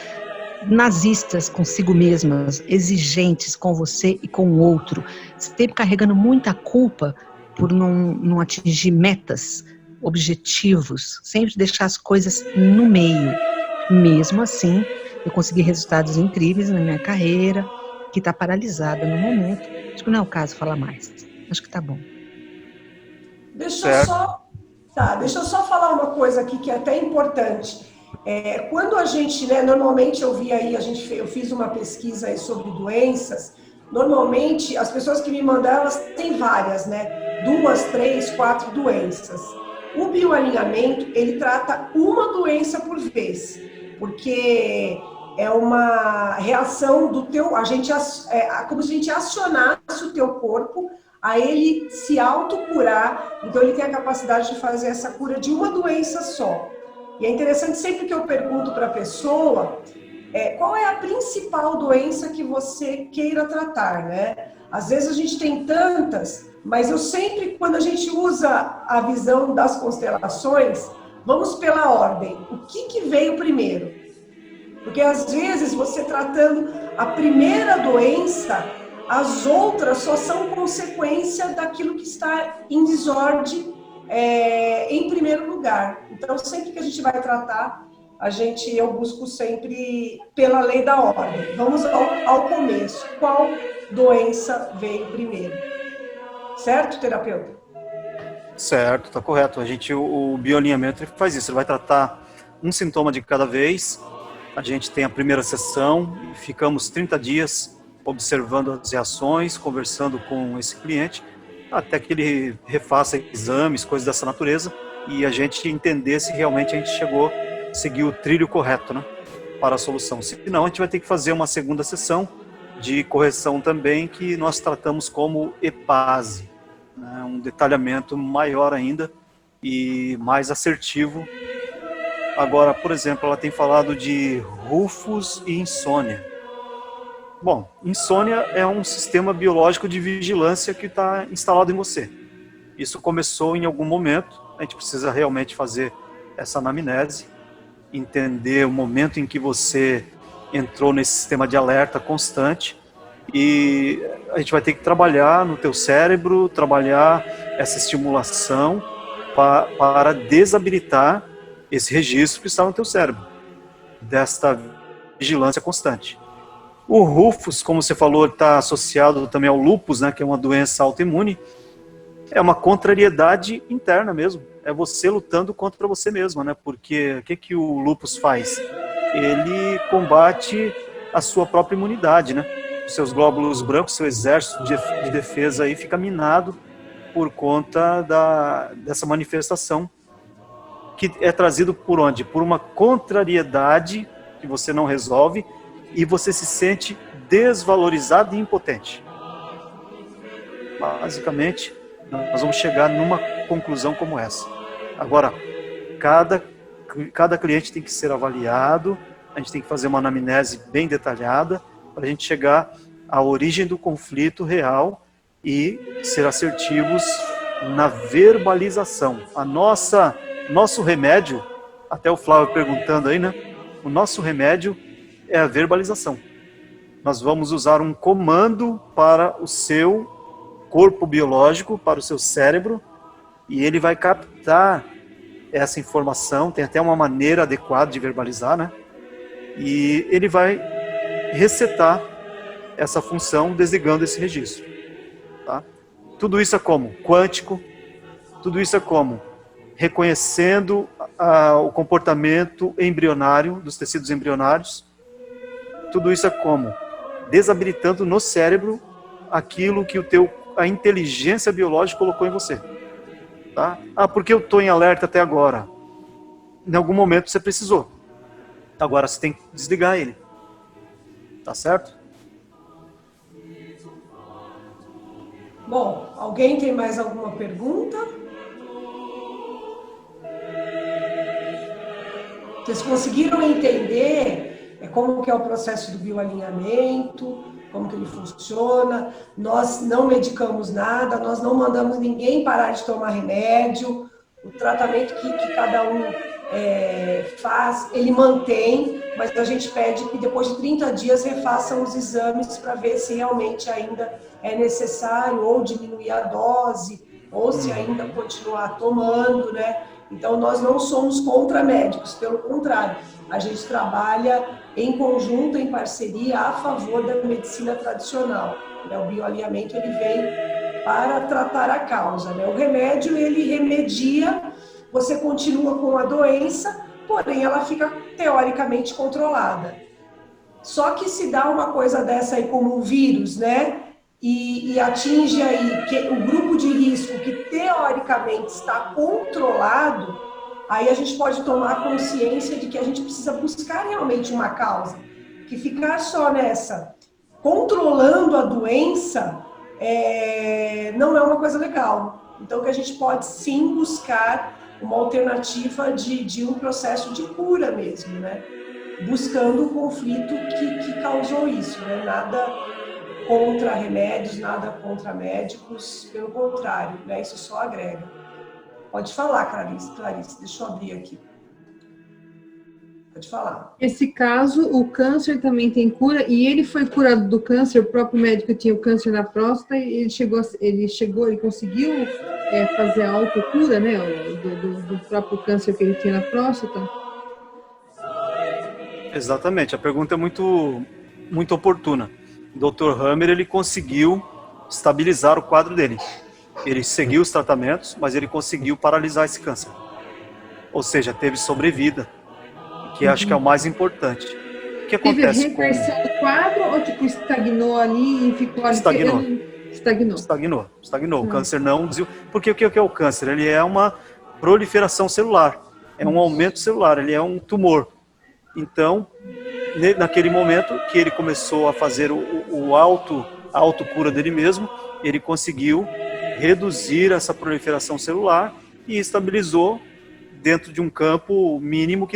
nazistas consigo mesmas, exigentes com você e com o outro, sempre carregando muita culpa por não atingir metas, objetivos, sempre deixar as coisas no meio. Mesmo assim, eu consegui resultados incríveis na minha carreira, que está paralisada no momento. Acho que não é o caso falar mais. Acho que tá bom. Deixa eu só falar uma coisa aqui que é até importante. Quando a gente, né, normalmente eu vi aí, eu fiz uma pesquisa aí sobre doenças, normalmente as pessoas que me mandam, elas têm várias, né? 2, 3, 4 doenças. O bioalinhamento, ele trata uma doença por vez, porque é uma reação do teu, como se a gente acionasse o teu corpo a ele se autocurar, então ele tem a capacidade de fazer essa cura de uma doença só. E é interessante, sempre que eu pergunto para a pessoa, qual é a principal doença que você queira tratar, né? Às vezes a gente tem tantas, mas eu sempre, quando a gente usa a visão das constelações, vamos pela ordem. O que veio primeiro? Porque às vezes você tratando a primeira doença, as outras só são consequência daquilo que está em desordem em primeiro lugar. Então, sempre que a gente vai tratar, eu busco sempre pela lei da ordem. Vamos ao começo. Qual doença veio primeiro? Certo, terapeuta? Certo, tá correto. O bioalinhamento ele faz isso. Ele vai tratar um sintoma de cada vez A gente tem a primeira sessão e ficamos 30 dias observando as reações, conversando com esse cliente, até que ele refaça exames, coisas dessa natureza, e a gente entender se realmente a gente seguiu o trilho correto, né, para a solução. Se não, a gente vai ter que fazer uma segunda sessão de correção também, que nós tratamos como EPASE, né, um detalhamento maior ainda e mais assertivo. Agora, por exemplo, ela tem falado de rufos e insônia. Bom, insônia é um sistema biológico de vigilância que está instalado em você. Isso começou em algum momento, a gente precisa realmente fazer essa anamnese, entender o momento em que você entrou nesse sistema de alerta constante, e a gente vai ter que trabalhar no teu cérebro, trabalhar essa estimulação para desabilitar esse registro que está no teu cérebro, desta vigilância constante. O Rufus, como você falou, está associado também ao lúpus, né, que é uma doença autoimune. É uma contrariedade interna mesmo. É você lutando contra você mesma, né? Porque o que o lúpus faz? Ele combate a sua própria imunidade, né? Os seus glóbulos brancos, seu exército de defesa aí fica minado por conta dessa manifestação, que é trazido por onde? Por uma contrariedade que você não resolve e você se sente desvalorizado e impotente. Basicamente, nós vamos chegar numa conclusão como essa. Agora, cada cliente tem que ser avaliado, a gente tem que fazer uma anamnese bem detalhada para a gente chegar à origem do conflito real e ser assertivos na verbalização. Nosso remédio, até o Flávio perguntando aí, né? O nosso remédio é a verbalização. Nós vamos usar um comando para o seu corpo biológico, para o seu cérebro, e ele vai captar essa informação, tem até uma maneira adequada de verbalizar, né? E ele vai resetar essa função desligando esse registro. Tá? Tudo isso é como? Quântico. Tudo isso é como? Reconhecendo o comportamento embrionário dos tecidos embrionários. Tudo isso é como? Desabilitando no cérebro aquilo que a inteligência biológica colocou em você. Tá? Por que eu estou em alerta até agora? Em algum momento você precisou. Agora você tem que desligar ele. Tá certo? Bom, alguém tem mais alguma pergunta? Vocês conseguiram entender como que é o processo do bioalinhamento, como que ele funciona? Nós não medicamos nada, nós não mandamos ninguém parar de tomar remédio. O tratamento que cada um faz, ele mantém, mas a gente pede que depois de 30 dias refaçam os exames para ver se realmente ainda é necessário ou diminuir a dose, ou se ainda continuar tomando, né? Então, nós não somos contra médicos, pelo contrário, a gente trabalha em conjunto, em parceria, a favor da medicina tradicional. Né? O bioalinhamento, ele vem para tratar a causa, né? O remédio, ele remedia, você continua com a doença, porém ela fica teoricamente controlada. Só que se dá uma coisa dessa aí como um vírus, né? E atinge aí o grupo de risco que teoricamente está controlado, aí a gente pode tomar consciência de que a gente precisa buscar realmente uma causa. Que ficar só nessa, controlando a doença, não é uma coisa legal. Então, que a gente pode sim buscar uma alternativa de um processo de cura mesmo, né? Buscando o conflito que causou isso, né? Nada contra remédios, nada contra médicos, pelo contrário, né? Isso só agrega. Pode falar, Clarice, deixa eu abrir aqui. Pode falar. Nesse caso, o câncer também tem cura, e ele foi curado do câncer, o próprio médico tinha o câncer na próstata, e ele conseguiu fazer a autocura, né, do próprio câncer que ele tinha na próstata? Exatamente, a pergunta é muito, muito oportuna. O Dr. Hammer, ele conseguiu estabilizar o quadro dele. Ele seguiu os tratamentos, mas ele conseguiu paralisar esse câncer. Ou seja, teve sobrevida, que acho que é o mais importante. que Teve acontece? reversão do quadro ou tipo estagnou ali e ficou ali? Estagnou. Estagnou. O câncer não... Porque o que é o câncer? Ele é uma proliferação celular, é um aumento celular, ele é um tumor. Então, naquele momento que ele começou a fazer a autocura dele mesmo, ele conseguiu reduzir essa proliferação celular e estabilizou dentro de um campo mínimo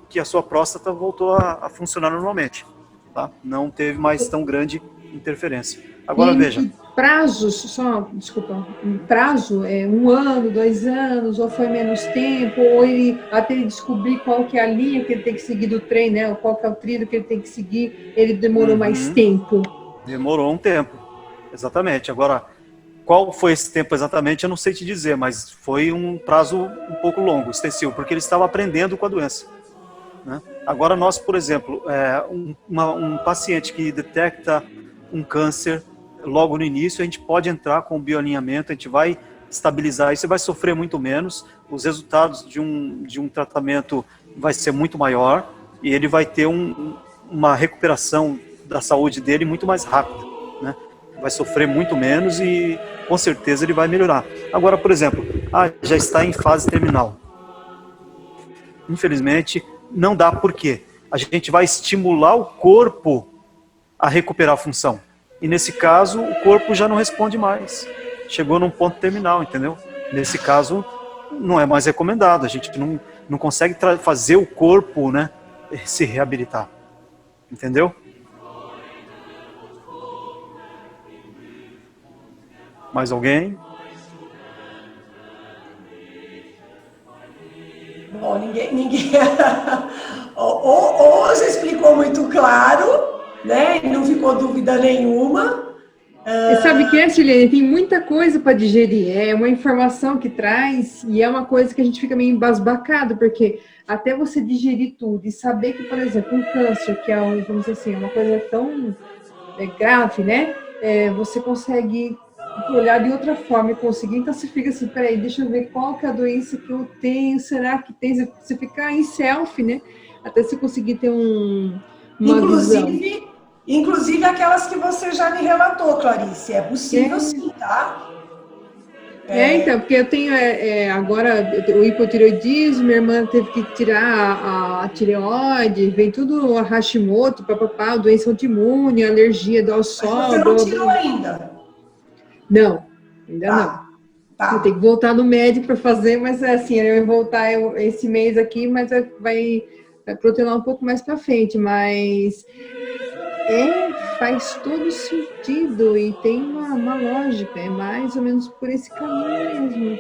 que a sua próstata voltou a funcionar normalmente. Tá? Não teve mais tão grande interferência. Agora veja. Prazos, prazo é 1 ano, 2 anos, ou foi menos tempo, ou ele, até ele descobrir qual que é a linha que ele tem que seguir do trem, né? Ou qual que é o trilho que ele tem que seguir, ele demorou mais tempo. Demorou um tempo, exatamente. Agora, qual foi esse tempo exatamente, eu não sei te dizer, mas foi um prazo um pouco longo, extensivo, porque ele estava aprendendo com a doença. Né? Agora nós, por exemplo, um paciente que detecta um câncer logo no início, a gente pode entrar com o bioalinhamento, a gente vai estabilizar isso, você vai sofrer muito menos, os resultados de um tratamento vai ser muito maior e ele vai ter uma recuperação da saúde dele muito mais rápida, né? Vai sofrer muito menos e com certeza ele vai melhorar. Agora, por exemplo, já está em fase terminal. Infelizmente, não dá. Por quê? A gente vai estimular o corpo a recuperar a função. E nesse caso, o corpo já não responde mais. Chegou num ponto terminal, entendeu? Nesse caso, não é mais recomendado. A gente não consegue fazer o corpo, né, se reabilitar. Entendeu? Mais alguém? Bom, ninguém... ou você explicou muito claro, né? E não ficou dúvida nenhuma. Você sabe que Silene, tem muita coisa para digerir. É uma informação que traz e é uma coisa que a gente fica meio embasbacado, porque até você digerir tudo e saber que, por exemplo, um câncer, que é vamos dizer assim, uma coisa tão grave, né? Você consegue olhar de outra forma e conseguir. Então você fica assim, peraí, deixa eu ver qual que é a doença que eu tenho, será que tem? Você ficar em selfie, né? Até você conseguir ter uma visão. Inclusive aquelas que você já me relatou, Clarice. É possível sim, tá? Então, porque eu tenho agora o hipotireoidismo, minha irmã teve que tirar a tireoide, vem tudo a Hashimoto, papapá, doença autoimune, alergia ao sol. Mas você não tirou ainda? Não, ainda não. Tá. Eu tenho que voltar no médico para fazer, mas assim, eu vou voltar esse mês aqui, mas vai protelar um pouco mais para frente, mas faz todo sentido e tem uma lógica, é mais ou menos por esse caminho mesmo.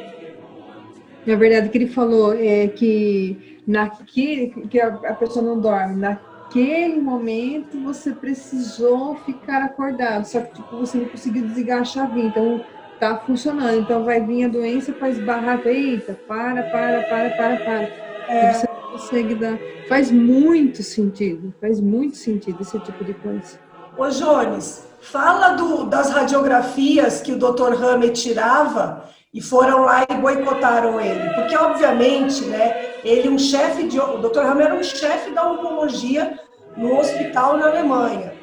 Na verdade, o que ele falou é que que a pessoa não dorme, naquele momento você precisou ficar acordado, só que tipo, você não conseguiu desligar a chavinha, então tá funcionando, então vai vir a doença para esbarrar, eita, para. Você consegue dar. Faz muito sentido esse tipo de coisa. Ô, Jones, fala das radiografias que o Dr. Hammer tirava e foram lá e boicotaram ele. Porque, obviamente, né, o Dr. Hammer era um chefe da oncologia no hospital na Alemanha.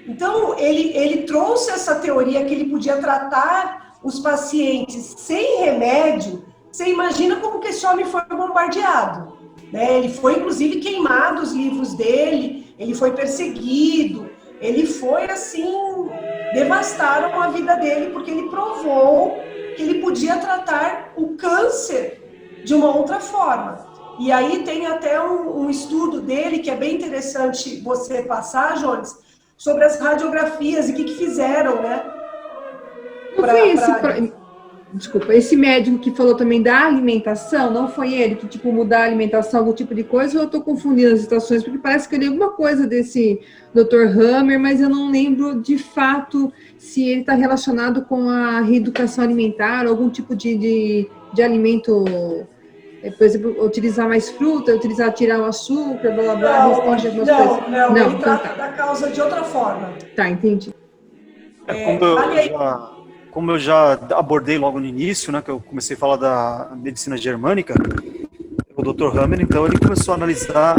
Então, ele trouxe essa teoria que ele podia tratar os pacientes sem remédio. Você imagina como que esse homem foi bombardeado. Né? Ele foi, inclusive, queimado os livros dele, ele foi perseguido, ele foi, assim, devastaram a vida dele, porque ele provou que ele podia tratar o câncer de uma outra forma. E aí tem até um estudo dele, que é bem interessante você passar, Jones, sobre as radiografias e o que fizeram, né? Desculpa, esse médico que falou também da alimentação, não foi ele que, tipo, mudar a alimentação, algum tipo de coisa, ou eu tô confundindo as situações? Porque parece que eu li alguma coisa desse Dr. Hammer, mas eu não lembro de fato se ele está relacionado com a reeducação alimentar, algum tipo de alimento, por exemplo, utilizar mais fruta, tirar o açúcar, blá, blá, blá, restringir algumas coisas. Não, ele trata da causa de outra forma. Tá, entendi. Como eu já abordei logo no início, né, que eu comecei a falar da medicina germânica, o Dr. Hammer, então, ele começou a analisar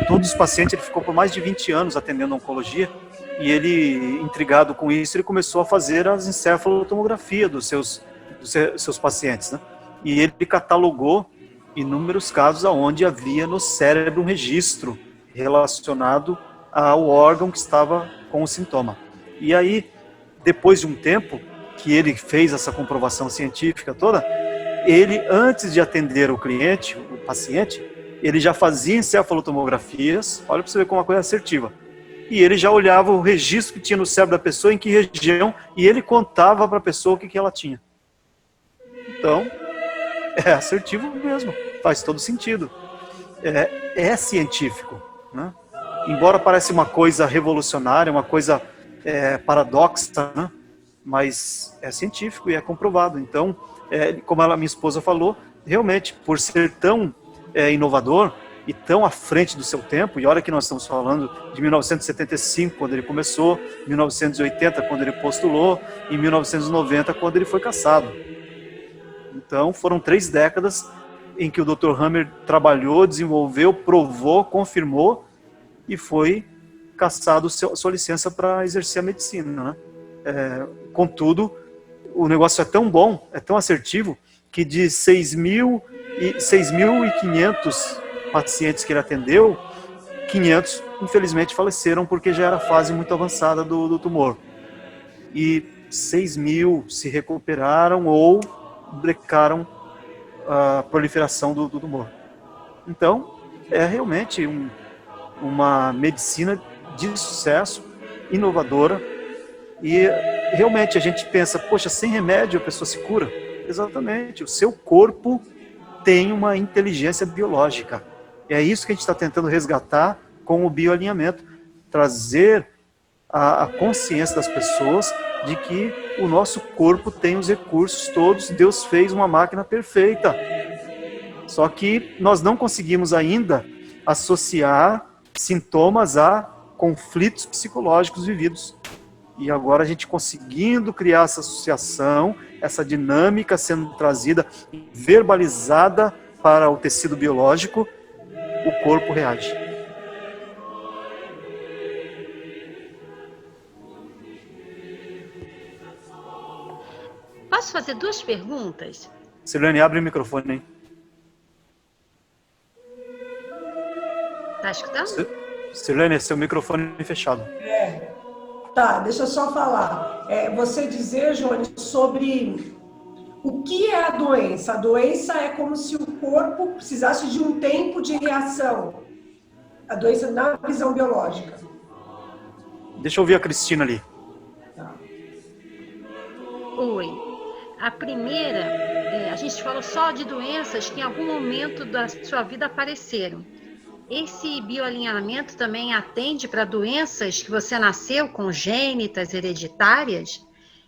todos os pacientes. Ele ficou por mais de 20 anos atendendo oncologia, e ele, intrigado com isso, ele começou a fazer as encefalotomografias dos seus pacientes, né? E ele catalogou inúmeros casos onde havia no cérebro um registro relacionado ao órgão que estava com o sintoma. E aí, depois de um tempo que ele fez essa comprovação científica toda, ele, antes de atender o cliente, o paciente, ele já fazia encefalotomografias, olha para você ver como uma coisa assertiva, e ele já olhava o registro que tinha no cérebro da pessoa, em que região, e ele contava para a pessoa o que ela tinha. Então, é assertivo mesmo, faz todo sentido. É científico, né? Embora pareça uma coisa revolucionária, uma coisa paradoxa, né? Mas é científico e é comprovado. Então, como minha esposa falou, realmente, por ser tão inovador e tão à frente do seu tempo, e olha que nós estamos falando de 1975, quando ele começou, 1980, quando ele postulou, e 1990, quando ele foi cassado. Então, foram 3 décadas em que o Dr. Hammer trabalhou, desenvolveu, provou, confirmou, e foi cassado sua licença para exercer a medicina, né? Contudo, o negócio é tão bom, é tão assertivo, que de 6.500 pacientes que ele atendeu, 500, infelizmente, faleceram porque já era a fase muito avançada do tumor. E 6.000 se recuperaram ou brecaram a proliferação do tumor. Então, é realmente uma medicina de sucesso, inovadora, e realmente a gente pensa, poxa, sem remédio a pessoa se cura? Exatamente, o seu corpo tem uma inteligência biológica. É isso que a gente está tentando resgatar com o bioalinhamento, trazer a consciência das pessoas de que o nosso corpo tem os recursos todos, Deus fez uma máquina perfeita. Só que nós não conseguimos ainda associar sintomas a conflitos psicológicos vividos. E agora a gente conseguindo criar essa associação, essa dinâmica sendo trazida, verbalizada para o tecido biológico, o corpo reage. Posso fazer 2 perguntas? Sirlene, abre o microfone, hein? Tá escutando? Sirlene, seu microfone é fechado. Tá, deixa eu só falar. Você dizer, Johnny, sobre o que é a doença. A doença é como se o corpo precisasse de um tempo de reação. A doença na visão biológica. Deixa eu ouvir a Cristina ali. Tá. Oi. A primeira, a gente falou só de doenças que em algum momento da sua vida apareceram. Esse bioalinhamento também atende para doenças que você nasceu congênitas, hereditárias?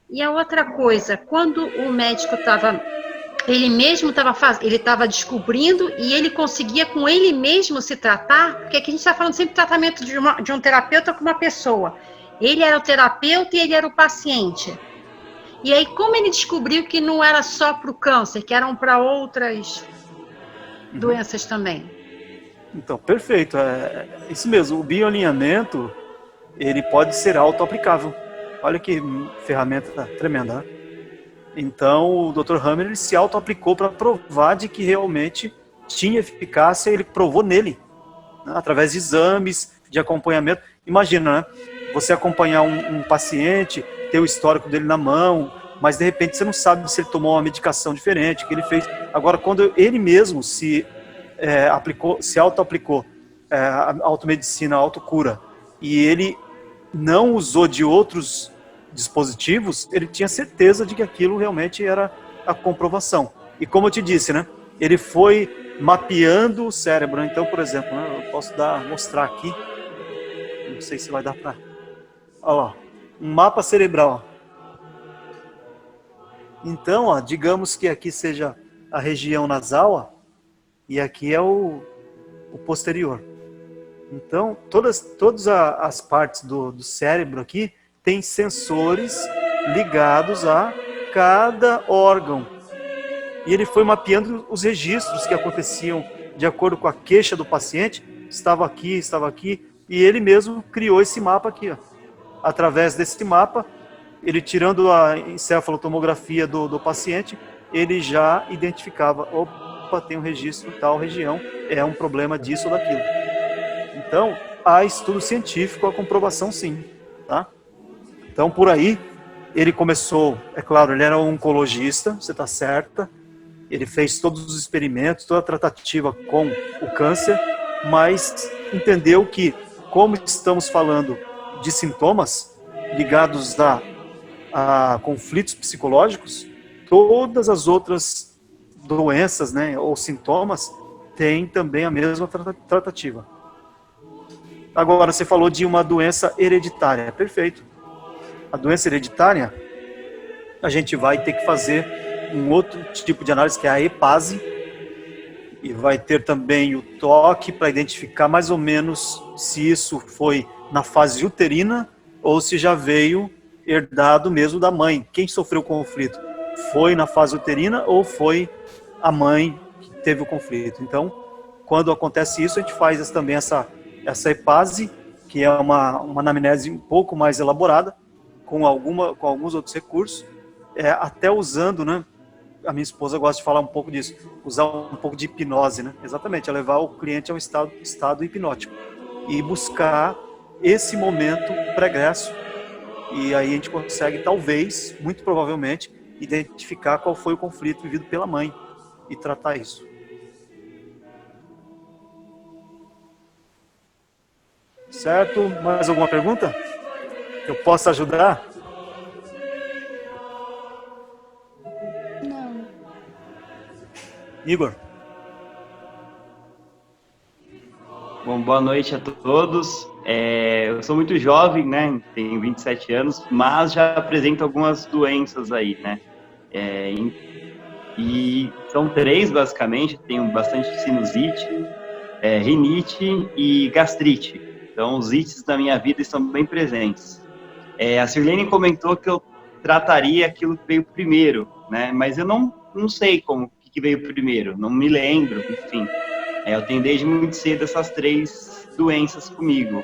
E a outra coisa, quando o médico ele estava descobrindo e ele conseguia com ele mesmo se tratar, porque aqui a gente está falando sempre de tratamento de um terapeuta com uma pessoa. Ele era o terapeuta e ele era o paciente. E aí, como ele descobriu que não era só para o câncer, que eram para outras doenças também? Então, perfeito. É isso mesmo. O bioalinhamento, ele pode ser auto-aplicável. Olha que ferramenta tremenda, né? Então, o Dr. Hammer ele se auto-aplicou para provar de que realmente tinha eficácia, ele provou nele, né? Através de exames, de acompanhamento. Imagina, né? Você acompanhar um paciente, ter o histórico dele na mão, mas de repente você não sabe se ele tomou uma medicação diferente, o que ele fez. Agora, quando ele mesmo se auto-aplicou a automedicina, a autocura, e ele não usou de outros dispositivos, ele tinha certeza de que aquilo realmente era a comprovação. E como eu te disse, né, ele foi mapeando o cérebro. Então, por exemplo, né, eu posso mostrar aqui, não sei se vai dar para... Olha lá, um mapa cerebral. Então, ó, digamos que aqui seja a região nasal, ó, e aqui é o posterior. Então, todas as partes do cérebro aqui têm sensores ligados a cada órgão. E ele foi mapeando os registros que aconteciam de acordo com a queixa do paciente, estava aqui, e ele mesmo criou esse mapa aqui, ó. Através desse mapa, ele tirando a encefalotomografia do paciente, ele já identificava, opa, tem um registro em tal região, é um problema disso ou daquilo. Então, há estudo científico, a comprovação sim, tá? Então, por aí, ele começou, é claro, ele era um oncologista, você está certa, ele fez todos os experimentos, toda a tratativa com o câncer, mas entendeu que, como estamos falando de sintomas ligados a conflitos psicológicos, todas as outras doenças, né, ou sintomas têm também a mesma tratativa. Agora, você falou de uma doença hereditária, perfeito. A doença hereditária, a gente vai ter que fazer um outro tipo de análise, que é a EPASE, e vai ter também o toque para identificar mais ou menos se isso foi na fase uterina ou se já veio herdado mesmo da mãe. Quem sofreu o conflito? Foi na fase uterina ou foi a mãe que teve o conflito? Então, quando acontece isso, a gente faz também essa EPASE, que é uma anamnese um pouco mais elaborada, com alguns outros recursos, até usando, né? A minha esposa gosta de falar um pouco disso, usar um pouco de hipnose, né? Exatamente, é levar o cliente a um estado hipnótico e buscar esse momento pregresso, e aí a gente consegue, talvez, muito provavelmente, identificar qual foi o conflito vivido pela mãe e tratar isso. Certo? Mais alguma pergunta? Eu posso ajudar? Não. Igor? Bom, boa noite a todos. Eu sou muito jovem, né? Tenho 27 anos, mas já apresento algumas doenças aí, né? E são 3, basicamente. Tenho bastante sinusite, rinite e gastrite. Então, os ites da minha vida estão bem presentes. A Sirlene comentou que eu trataria aquilo que veio primeiro, né? Mas eu não sei como que veio primeiro, não me lembro, enfim. Eu tenho desde muito cedo essas 3 doenças comigo.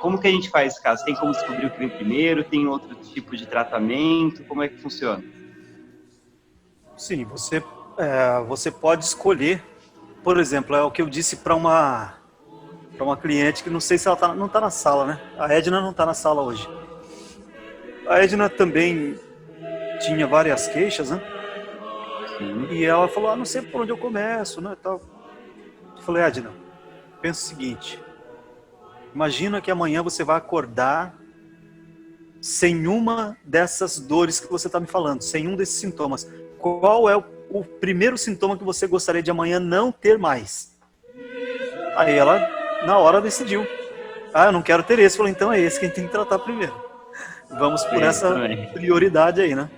Como que a gente faz esse caso? Tem como descobrir o que veio primeiro? Tem outro tipo de tratamento? Como é que funciona? Sim, você pode escolher, por exemplo, é o que eu disse para uma cliente, que não sei se ela não está na sala, né? A Edna não está na sala hoje. A Edna também tinha várias queixas, né? Sim. E ela falou, não sei por onde eu começo, né? Tal. Eu falei, Edna, pensa o seguinte, imagina que amanhã você vai acordar sem uma dessas dores que você está me falando, sem um desses sintomas. Qual é o primeiro sintoma que você gostaria de amanhã não ter mais? Aí ela, na hora, decidiu. Eu não quero ter esse. Eu falei, então é esse que a gente tem que tratar primeiro. Vamos por essa prioridade aí, né?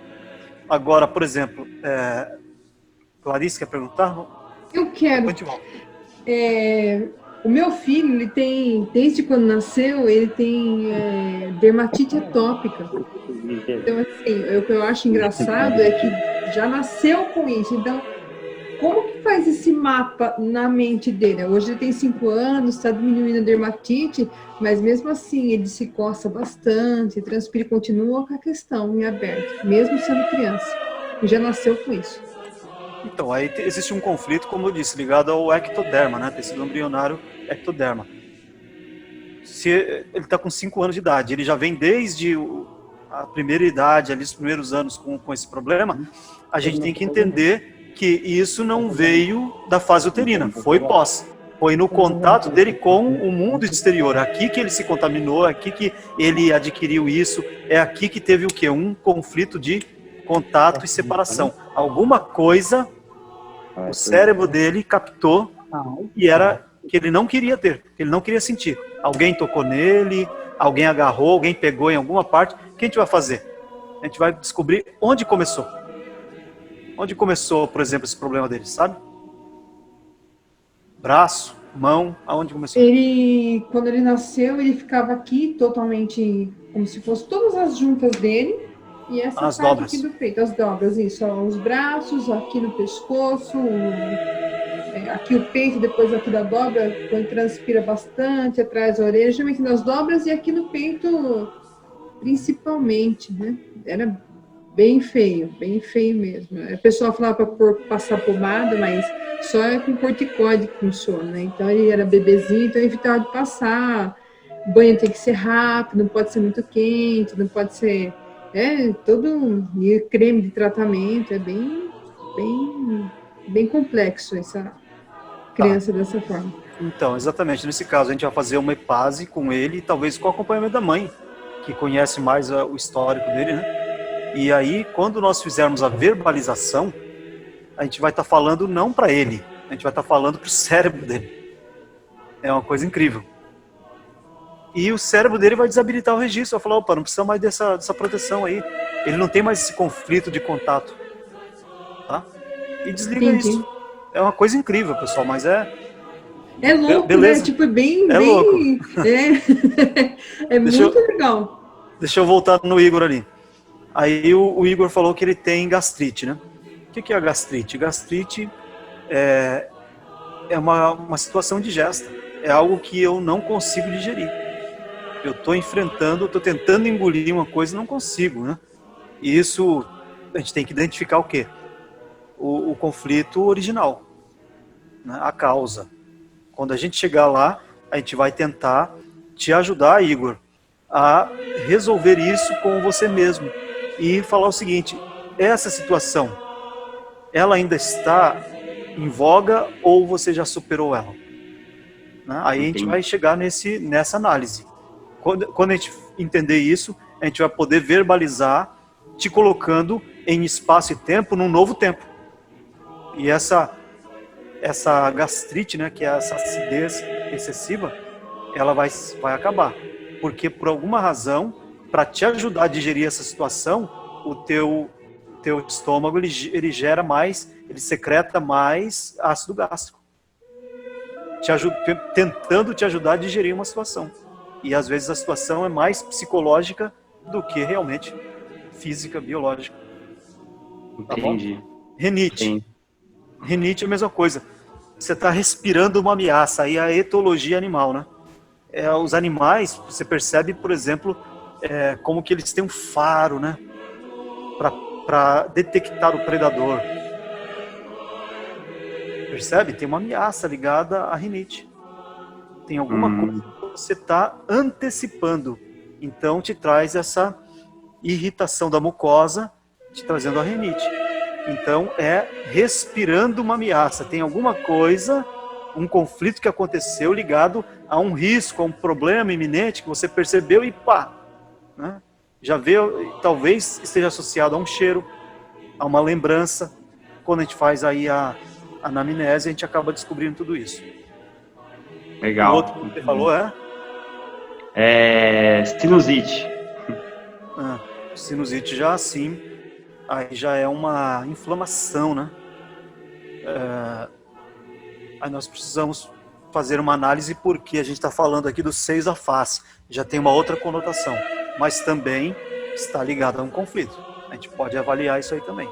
Agora, por exemplo, Clarice, quer perguntar? Eu quero. O meu filho, ele tem, desde quando nasceu, ele tem dermatite atópica. Então, assim, o que eu acho engraçado é que já nasceu com isso. Então, como que faz esse mapa na mente dele? Hoje ele tem 5 anos, está diminuindo a dermatite, mas mesmo assim ele se coça bastante, transpira e continua com a questão em aberto, mesmo sendo criança. E já nasceu com isso. Então, aí existe um conflito, como eu disse, ligado ao ectoderma, né? Tecido embrionário ectoderma. Se ele está com 5 anos de idade, ele já vem desde a primeira idade, ali os primeiros anos com esse problema, a gente tem que entender que isso não veio da fase uterina, foi pós. Foi no contato dele com o mundo exterior, aqui que ele se contaminou, aqui que ele adquiriu isso, é aqui que teve o quê? Um conflito de contato e separação. Alguma coisa o cérebro dele captou e era que ele não queria ter, que ele não queria sentir. Alguém tocou nele, alguém agarrou, alguém pegou em alguma parte. O que a gente vai fazer? A gente vai descobrir onde começou. Onde começou, por exemplo, esse problema dele, sabe? Braço, mão, aonde começou? Quando ele nasceu, ele ficava aqui totalmente, como se fosse todas as juntas dele, E essa As parte dobras. aqui do peito, as dobras, isso, ó, os braços, aqui no pescoço, aqui o peito, depois aqui da dobra, quando transpira bastante, atrás da orelha, geralmente nas dobras e aqui no peito, principalmente, né? Era bem feio mesmo. A pessoa falava para passar pomada, mas só é com corticóide que funciona, né? Então ele era bebezinho, então eu evitava de passar. O banho tem que ser rápido, não pode ser muito quente, não pode ser e creme de tratamento, é bem complexo essa criança dessa forma. Então, exatamente. Nesse caso, a gente vai fazer uma EPASE com ele, talvez com o acompanhamento da mãe, que conhece mais o histórico dele, né? E aí, quando nós fizermos a verbalização, a gente vai estar falando não para ele, a gente vai estar falando para o cérebro dele. É uma coisa incrível. E o cérebro dele vai desabilitar o registro, vai falar, opa, não precisa mais dessa proteção aí. Ele não tem mais esse conflito de contato. Tá? E desliga isso. É uma coisa incrível, pessoal, mas é louco, beleza. né? Tipo, bem... Louco. É muito legal. Deixa eu voltar no Igor ali. Aí o Igor falou que ele tem gastrite, né? O que é a gastrite? Gastrite é uma situação digesta. É algo que eu não consigo digerir. Eu estou tentando engolir uma coisa e não consigo, né? E isso, a gente tem que identificar o quê? O conflito original, né? A causa. Quando a gente chegar lá, a gente vai tentar te ajudar, Igor, a resolver isso com você mesmo. E falar o seguinte, essa situação, ela ainda está em voga ou você já superou ela? Né? Aí a gente vai chegar nessa análise. Quando a gente entender isso, a gente vai poder verbalizar, te colocando em espaço e tempo, num novo tempo. E essa gastrite, né, que é essa acidez excessiva, ela vai acabar. Porque por alguma razão, para te ajudar a digerir essa situação, o teu estômago ele gera mais, ele secreta mais ácido gástrico. Tentando te ajudar a digerir uma situação. E às vezes a situação é mais psicológica do que realmente física, biológica. Tá Entendi. Bom? Rinite. Sim. Rinite é a mesma coisa. Você está respirando uma ameaça. Aí a etologia animal, né? Os animais, você percebe, por exemplo, como que eles têm um faro, né? Para detectar o predador. Percebe? Tem uma ameaça ligada à rinite. Tem alguma coisa que você está antecipando. Então te traz essa irritação da mucosa, te trazendo a rinite. Então respirando uma ameaça. Tem alguma coisa, um conflito que aconteceu ligado a um risco, a um problema iminente que você percebeu e pá, né? Já veio, talvez esteja associado a um cheiro, a uma lembrança. Quando a gente faz aí a anamnese, a gente acaba descobrindo tudo isso. Legal. O outro que você falou sinusite. Sinusite já assim, aí já é uma inflamação, né? Aí nós precisamos fazer uma análise porque a gente está falando aqui dos seios à face, já tem uma outra conotação, mas também está ligado a um conflito. A gente pode avaliar isso aí também.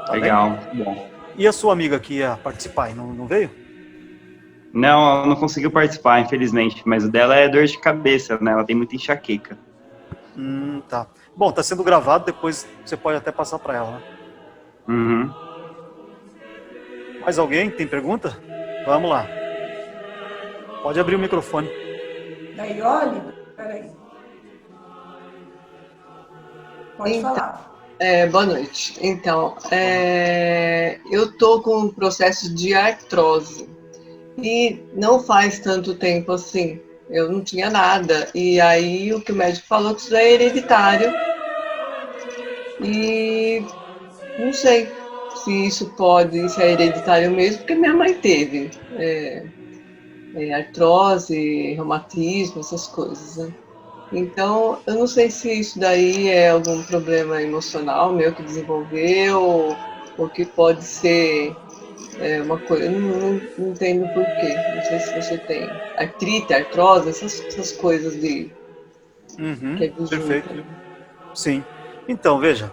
Tá legal, bem? bom. E a sua amiga que ia participar, não veio? Não, ela não conseguiu participar, infelizmente, mas o dela é dor de cabeça, né? Ela tem muita enxaqueca. Tá. Bom, tá sendo gravado, depois você pode até passar para ela, né? Uhum. Mais alguém tem pergunta? Vamos lá. Pode abrir o microfone. Daí, olha, peraí. Pode falar. Boa noite. Então, eu tô com um processo de artrose e não faz tanto tempo assim. Eu não tinha nada. E aí o que o médico falou que isso é hereditário. E não sei se isso é hereditário mesmo, porque minha mãe teve artrose, reumatismo, essas coisas, né? Então, eu não sei se isso daí é algum problema emocional meu que desenvolveu, ou que pode ser uma coisa, eu não entendo por quê. Não sei se você tem artrite, artrose, essas coisas de... Perfeito. Sim. Então, veja,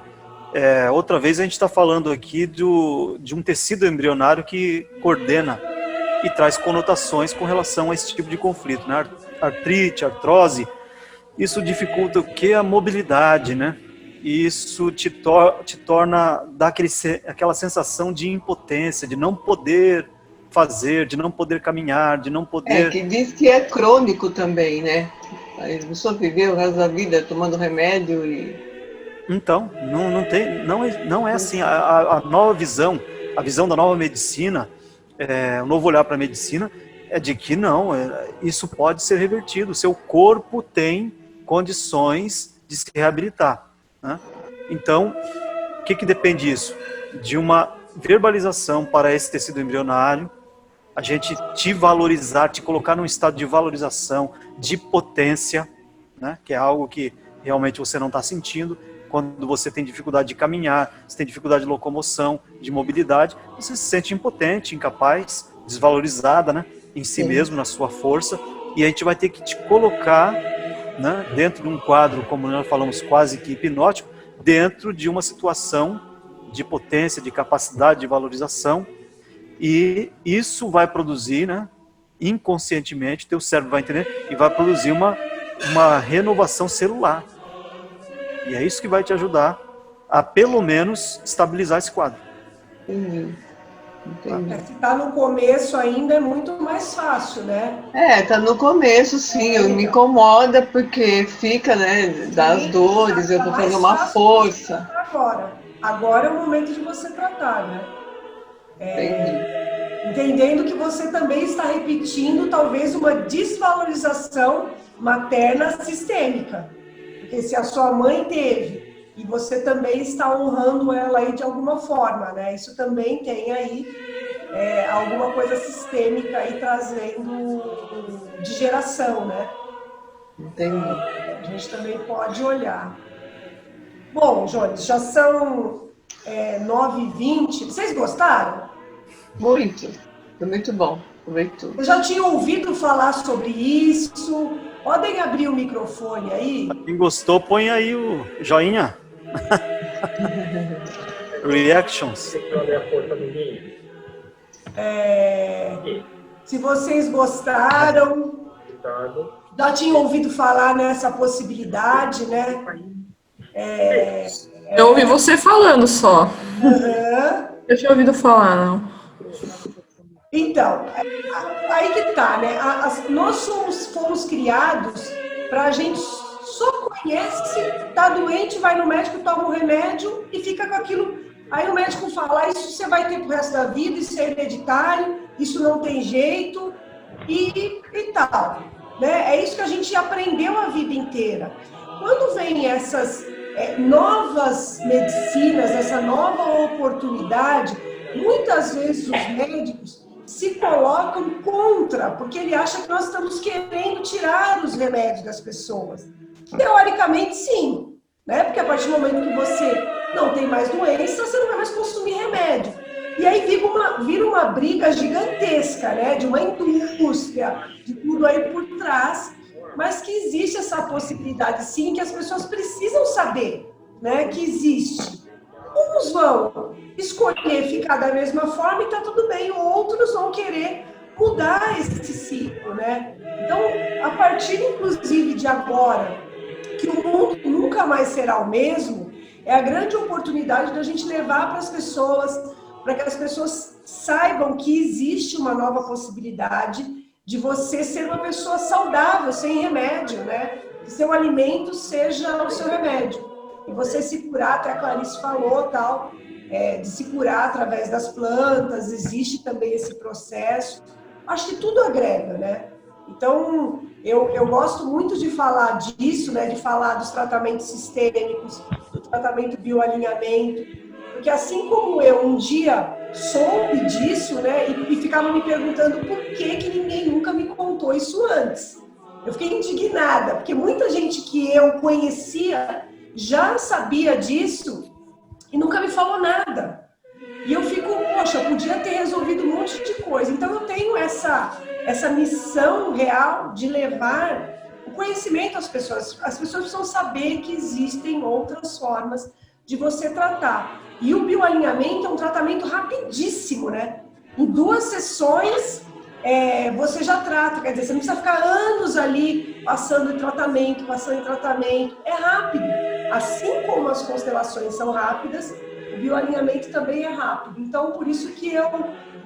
outra vez a gente está falando aqui de um tecido embrionário que coordena e traz conotações com relação a esse tipo de conflito, né? Artrite, artrose, isso dificulta o quê? A mobilidade, né? E isso te torna, dá aquela sensação de impotência, de não poder fazer, de não poder caminhar, de não poder... Que diz que é crônico também, né? A pessoa viveu o resto da vida tomando remédio e... Então, não é assim. A nova visão, a visão da nova medicina, o novo olhar para a medicina, é de que não, isso pode ser revertido. O seu corpo tem condições de se reabilitar, né? Então, o que depende disso? De uma verbalização para esse tecido embrionário, a gente te valorizar, te colocar num estado de valorização, de potência, né? Que é algo que realmente você não está sentindo. Quando você tem dificuldade de caminhar, você tem dificuldade de locomoção, de mobilidade, você se sente impotente, incapaz, desvalorizada, né, em si mesmo, na sua força, e a gente vai ter que te colocar, né, dentro de um quadro, como nós falamos, quase que hipnótico, dentro de uma situação de potência, de capacidade de valorização, e isso vai produzir, né, inconscientemente, teu cérebro vai entender, e vai produzir uma renovação celular. E é isso que vai te ajudar a, pelo menos, estabilizar esse quadro. Entendi. Se está no começo ainda é muito mais fácil, né? Tá no começo, sim. Me incomoda porque fica, né, das dores, eu vou fazer uma força. Agora é o momento de você tratar, né? Entendendo que você também está repetindo talvez uma desvalorização materna sistêmica. Porque se a sua mãe teve e você também está honrando ela aí de alguma forma, né? Isso também tem aí alguma coisa sistêmica aí trazendo de geração, né? Entendi. A gente também pode olhar. Bom, Jones, já são 9h20. Vocês gostaram? Muito. Foi muito bom. Aproveitou. Eu já tinha ouvido falar sobre isso. Podem abrir o microfone aí? Quem gostou, põe aí o joinha. Reactions. Se vocês gostaram, já tinham ouvido falar nessa possibilidade, né? Eu ouvi você falando só. Eu tinha ouvido falar, não. Então, aí que tá, né? Nós fomos criados para a gente só conhece, tá doente, vai no médico, toma um remédio e fica com aquilo. Aí o médico fala, isso você vai ter pro resto da vida, isso é hereditário, isso não tem jeito e tal, né? É isso que a gente aprendeu a vida inteira. Quando vem essas novas medicinas, essa nova oportunidade, muitas vezes os médicos se colocam contra, porque ele acha que nós estamos querendo tirar os remédios das pessoas. Teoricamente, sim, né? Porque a partir do momento que você não tem mais doença, você não vai mais consumir remédio. E aí vira uma briga gigantesca, né? De uma indústria, de tudo aí por trás, mas que existe essa possibilidade, sim, que as pessoas precisam saber, né? Que existe. Uns vão escolher ficar da mesma forma e tá tudo bem, outros vão querer mudar esse ciclo, né? Então, a partir, inclusive, de agora, que o mundo nunca mais será o mesmo, é a grande oportunidade da gente levar para as pessoas, para que as pessoas saibam que existe uma nova possibilidade de você ser uma pessoa saudável, sem remédio, né? Que seu alimento seja o seu remédio. E você se curar, até a Clarice falou, tal, de se curar através das plantas, existe também esse processo. Acho que tudo agrega, né? Então, eu gosto muito de falar disso, né? De falar dos tratamentos sistêmicos, do tratamento bioalinhamento, porque assim como eu um dia soube disso, né? E ficava me perguntando por que ninguém nunca me contou isso antes. Eu fiquei indignada, porque muita gente que eu conhecia já sabia disso e nunca me falou nada. E eu fico, poxa, eu podia ter resolvido um monte de coisa. Então eu tenho essa missão real de levar o conhecimento às pessoas. As pessoas precisam saber que existem outras formas de você tratar. E o bioalinhamento é um tratamento rapidíssimo, né? Em 2 sessões, você já trata. Quer dizer, você não precisa ficar anos ali passando em tratamento. É rápido. Assim como as constelações são rápidas, o bioalinhamento também é rápido. Então, por isso que eu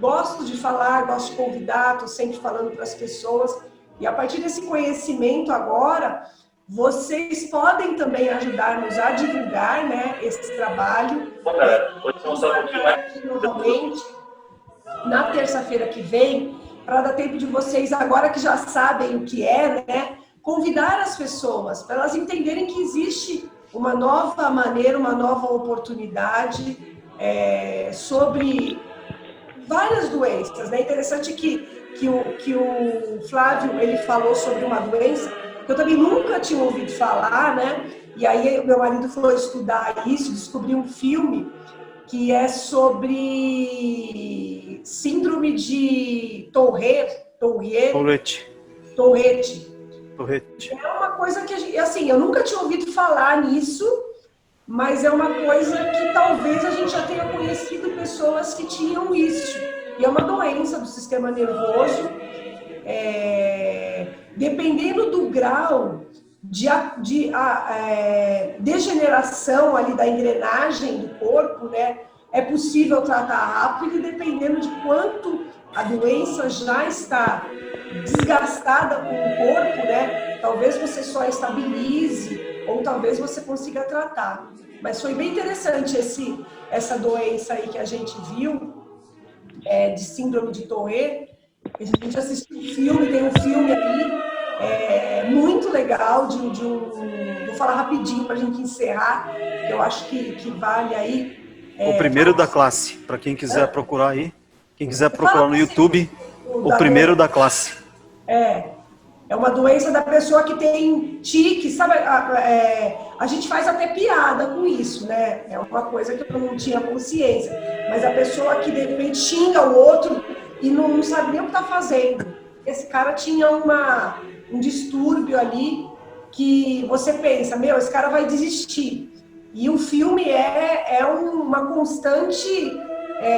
gosto de falar, gosto de convidar, estou sempre falando para as pessoas. E a partir desse conhecimento agora, vocês podem também ajudar-nos a divulgar, né, esse trabalho. Novamente, na terça-feira que vem, para dar tempo de vocês, agora que já sabem o que é, né, convidar as pessoas, para elas entenderem que existe uma nova maneira, uma nova oportunidade sobre várias doenças, né? Interessante que o Flávio, ele falou sobre uma doença que eu também nunca tinha ouvido falar, né? E aí meu marido foi estudar isso, descobriu um filme que é sobre síndrome de Tourette. É uma coisa que, assim, eu nunca tinha ouvido falar nisso, mas é uma coisa que talvez a gente já tenha conhecido pessoas que tinham isso. E é uma doença do sistema nervoso. Dependendo do grau de degeneração ali da engrenagem do corpo, né, é possível tratar rápido, e dependendo de quanto a doença já está desgastada com o corpo, né, talvez você só estabilize ou talvez você consiga tratar. Mas foi bem interessante essa doença aí que a gente viu, de síndrome de Tourette. A gente assistiu um filme, tem um filme aí muito legal, vou falar rapidinho para a gente encerrar, que eu acho que vale aí. O primeiro da classe, para quem quiser procurar aí, quem quiser procurar no YouTube, o primeiro da classe. É uma doença da pessoa que tem tique, sabe? A gente faz até piada com isso, né? É uma coisa que eu não tinha consciência. Mas a pessoa que de repente xinga o outro e não sabe nem o que está fazendo. Esse cara tinha um distúrbio ali que você pensa, esse cara vai desistir. E o filme é uma constante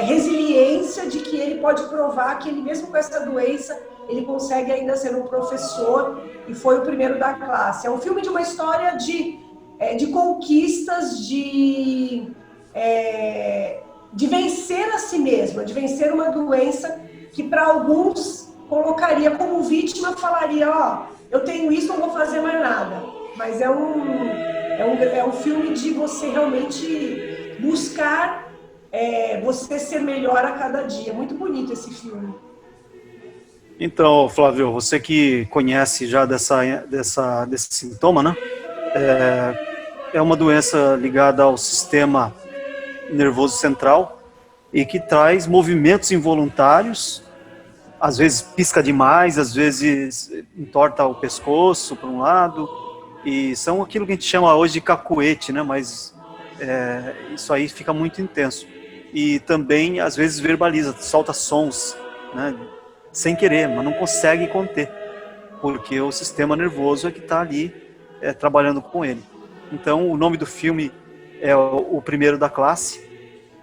resiliência de que ele pode provar que ele, mesmo com essa doença, ele consegue ainda ser um professor, e foi o primeiro da classe. É um filme de uma história de conquistas, de vencer a si mesma, de vencer uma doença que para alguns colocaria como vítima, falaria, eu tenho isso, não vou fazer mais nada. Mas é um filme de você realmente buscar você ser melhor a cada dia. Muito bonito esse filme. Então, Flávio, você que conhece já desse sintoma, né? É uma doença ligada ao sistema nervoso central e que traz movimentos involuntários, às vezes pisca demais, às vezes entorta o pescoço para um lado, e são aquilo que a gente chama hoje de cacuete, né? Mas isso aí fica muito intenso. E também, às vezes, verbaliza, solta sons, né? Sem querer, mas não consegue conter, porque o sistema nervoso é que está ali trabalhando com ele. Então, o nome do filme é o primeiro da classe.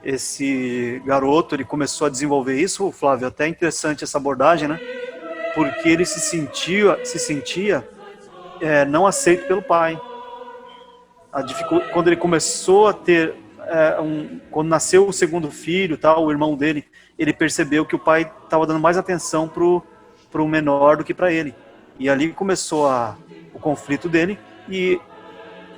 Esse garoto, ele começou a desenvolver isso, Flávio, até interessante essa abordagem, né? Porque ele se sentia não aceito pelo pai. Quando ele começou a ter, quando nasceu o segundo filho, o irmão dele, ele percebeu que o pai estava dando mais atenção pro menor do que para ele. E ali começou o conflito dele, e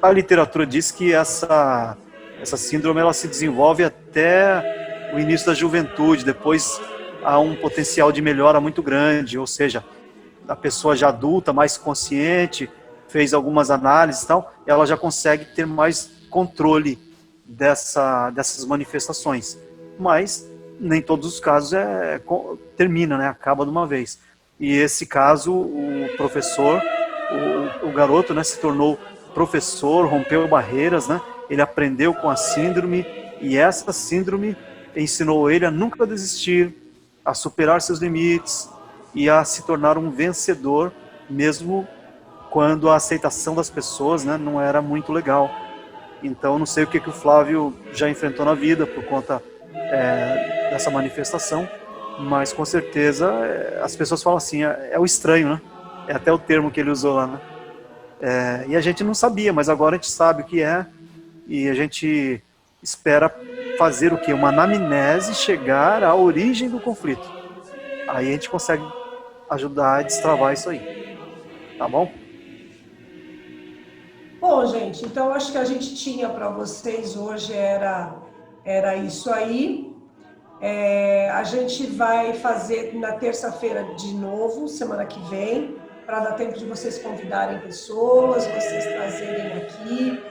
a literatura diz que essa síndrome ela se desenvolve até o início da juventude, depois há um potencial de melhora muito grande, ou seja, a pessoa já adulta, mais consciente, fez algumas análises e tal, ela já consegue ter mais controle dessas manifestações. Mas nem todos os casos termina, né? Acaba de uma vez. E esse caso, o professor, o garoto, né, se tornou professor, rompeu barreiras, né? Ele aprendeu com a síndrome, e essa síndrome ensinou ele a nunca desistir, a superar seus limites e a se tornar um vencedor, mesmo quando a aceitação das pessoas, né, não era muito legal. Então, não sei o que o Flávio já enfrentou na vida por conta dessa manifestação, mas com certeza as pessoas falam assim, é o estranho, né? É até o termo que ele usou lá, né? E a gente não sabia, mas agora a gente sabe o que é, e a gente espera fazer o quê? Uma anamnese, chegar à origem do conflito. Aí a gente consegue ajudar a destravar isso aí. Tá bom? Bom, gente, então acho que a gente tinha para vocês hoje era isso aí. A gente vai fazer na terça-feira de novo, semana que vem, para dar tempo de vocês convidarem pessoas, vocês trazerem aqui,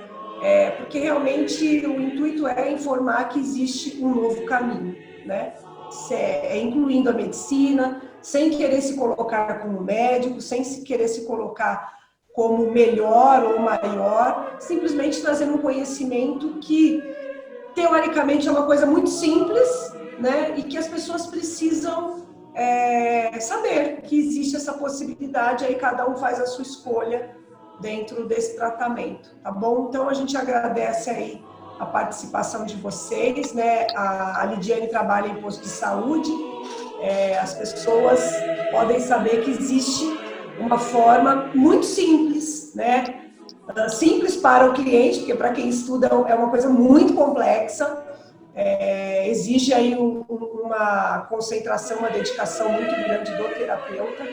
porque realmente o intuito é informar que existe um novo caminho, né? Incluindo a medicina, sem querer se colocar como médico, sem querer se colocar como melhor ou maior, simplesmente trazendo um conhecimento que, teoricamente, é uma coisa muito simples, né? E que as pessoas precisam saber que existe essa possibilidade, aí cada um faz a sua escolha dentro desse tratamento, tá bom? Então, a gente agradece aí a participação de vocês, né? A Lidiane trabalha em posto de saúde, as pessoas podem saber que existe uma forma muito simples, né? Simples para o cliente, porque para quem estuda é uma coisa muito complexa, exige aí uma concentração, uma dedicação muito grande do terapeuta,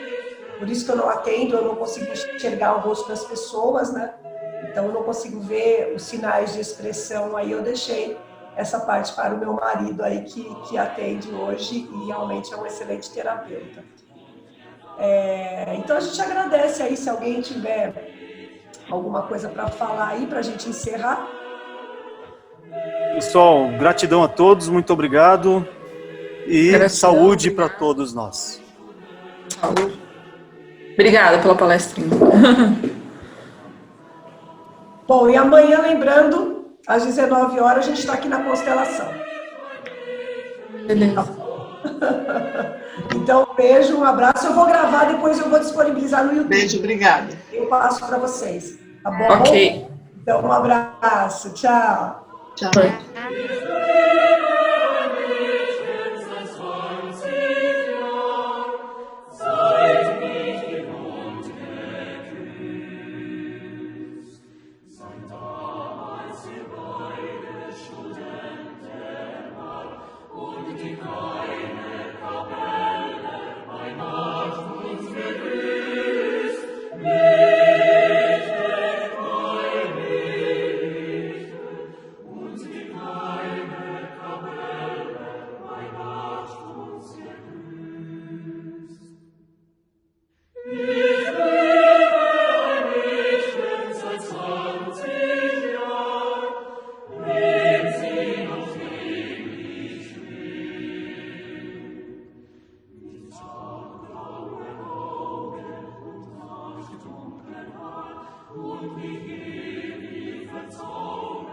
por isso que eu não atendo, eu não consigo enxergar o rosto das pessoas, né? Então eu não consigo ver os sinais de expressão, aí eu deixei essa parte para o meu marido aí que atende hoje e realmente é um excelente terapeuta. Então a gente agradece aí, se alguém tiver alguma coisa para falar aí, para a gente encerrar. Pessoal, gratidão a todos, muito obrigado e saúde para todos nós. Saúde. Obrigada pela palestrinha. Bom, e amanhã, lembrando, às 19 horas, a gente está aqui na Constelação. Beleza. Então, beijo, um abraço. Eu vou gravar, depois eu vou disponibilizar no YouTube. Beijo, obrigada. Eu passo para vocês, tá bom? Ok. Então, um abraço. Tchau. Tchau. Und wie ewig verzaubert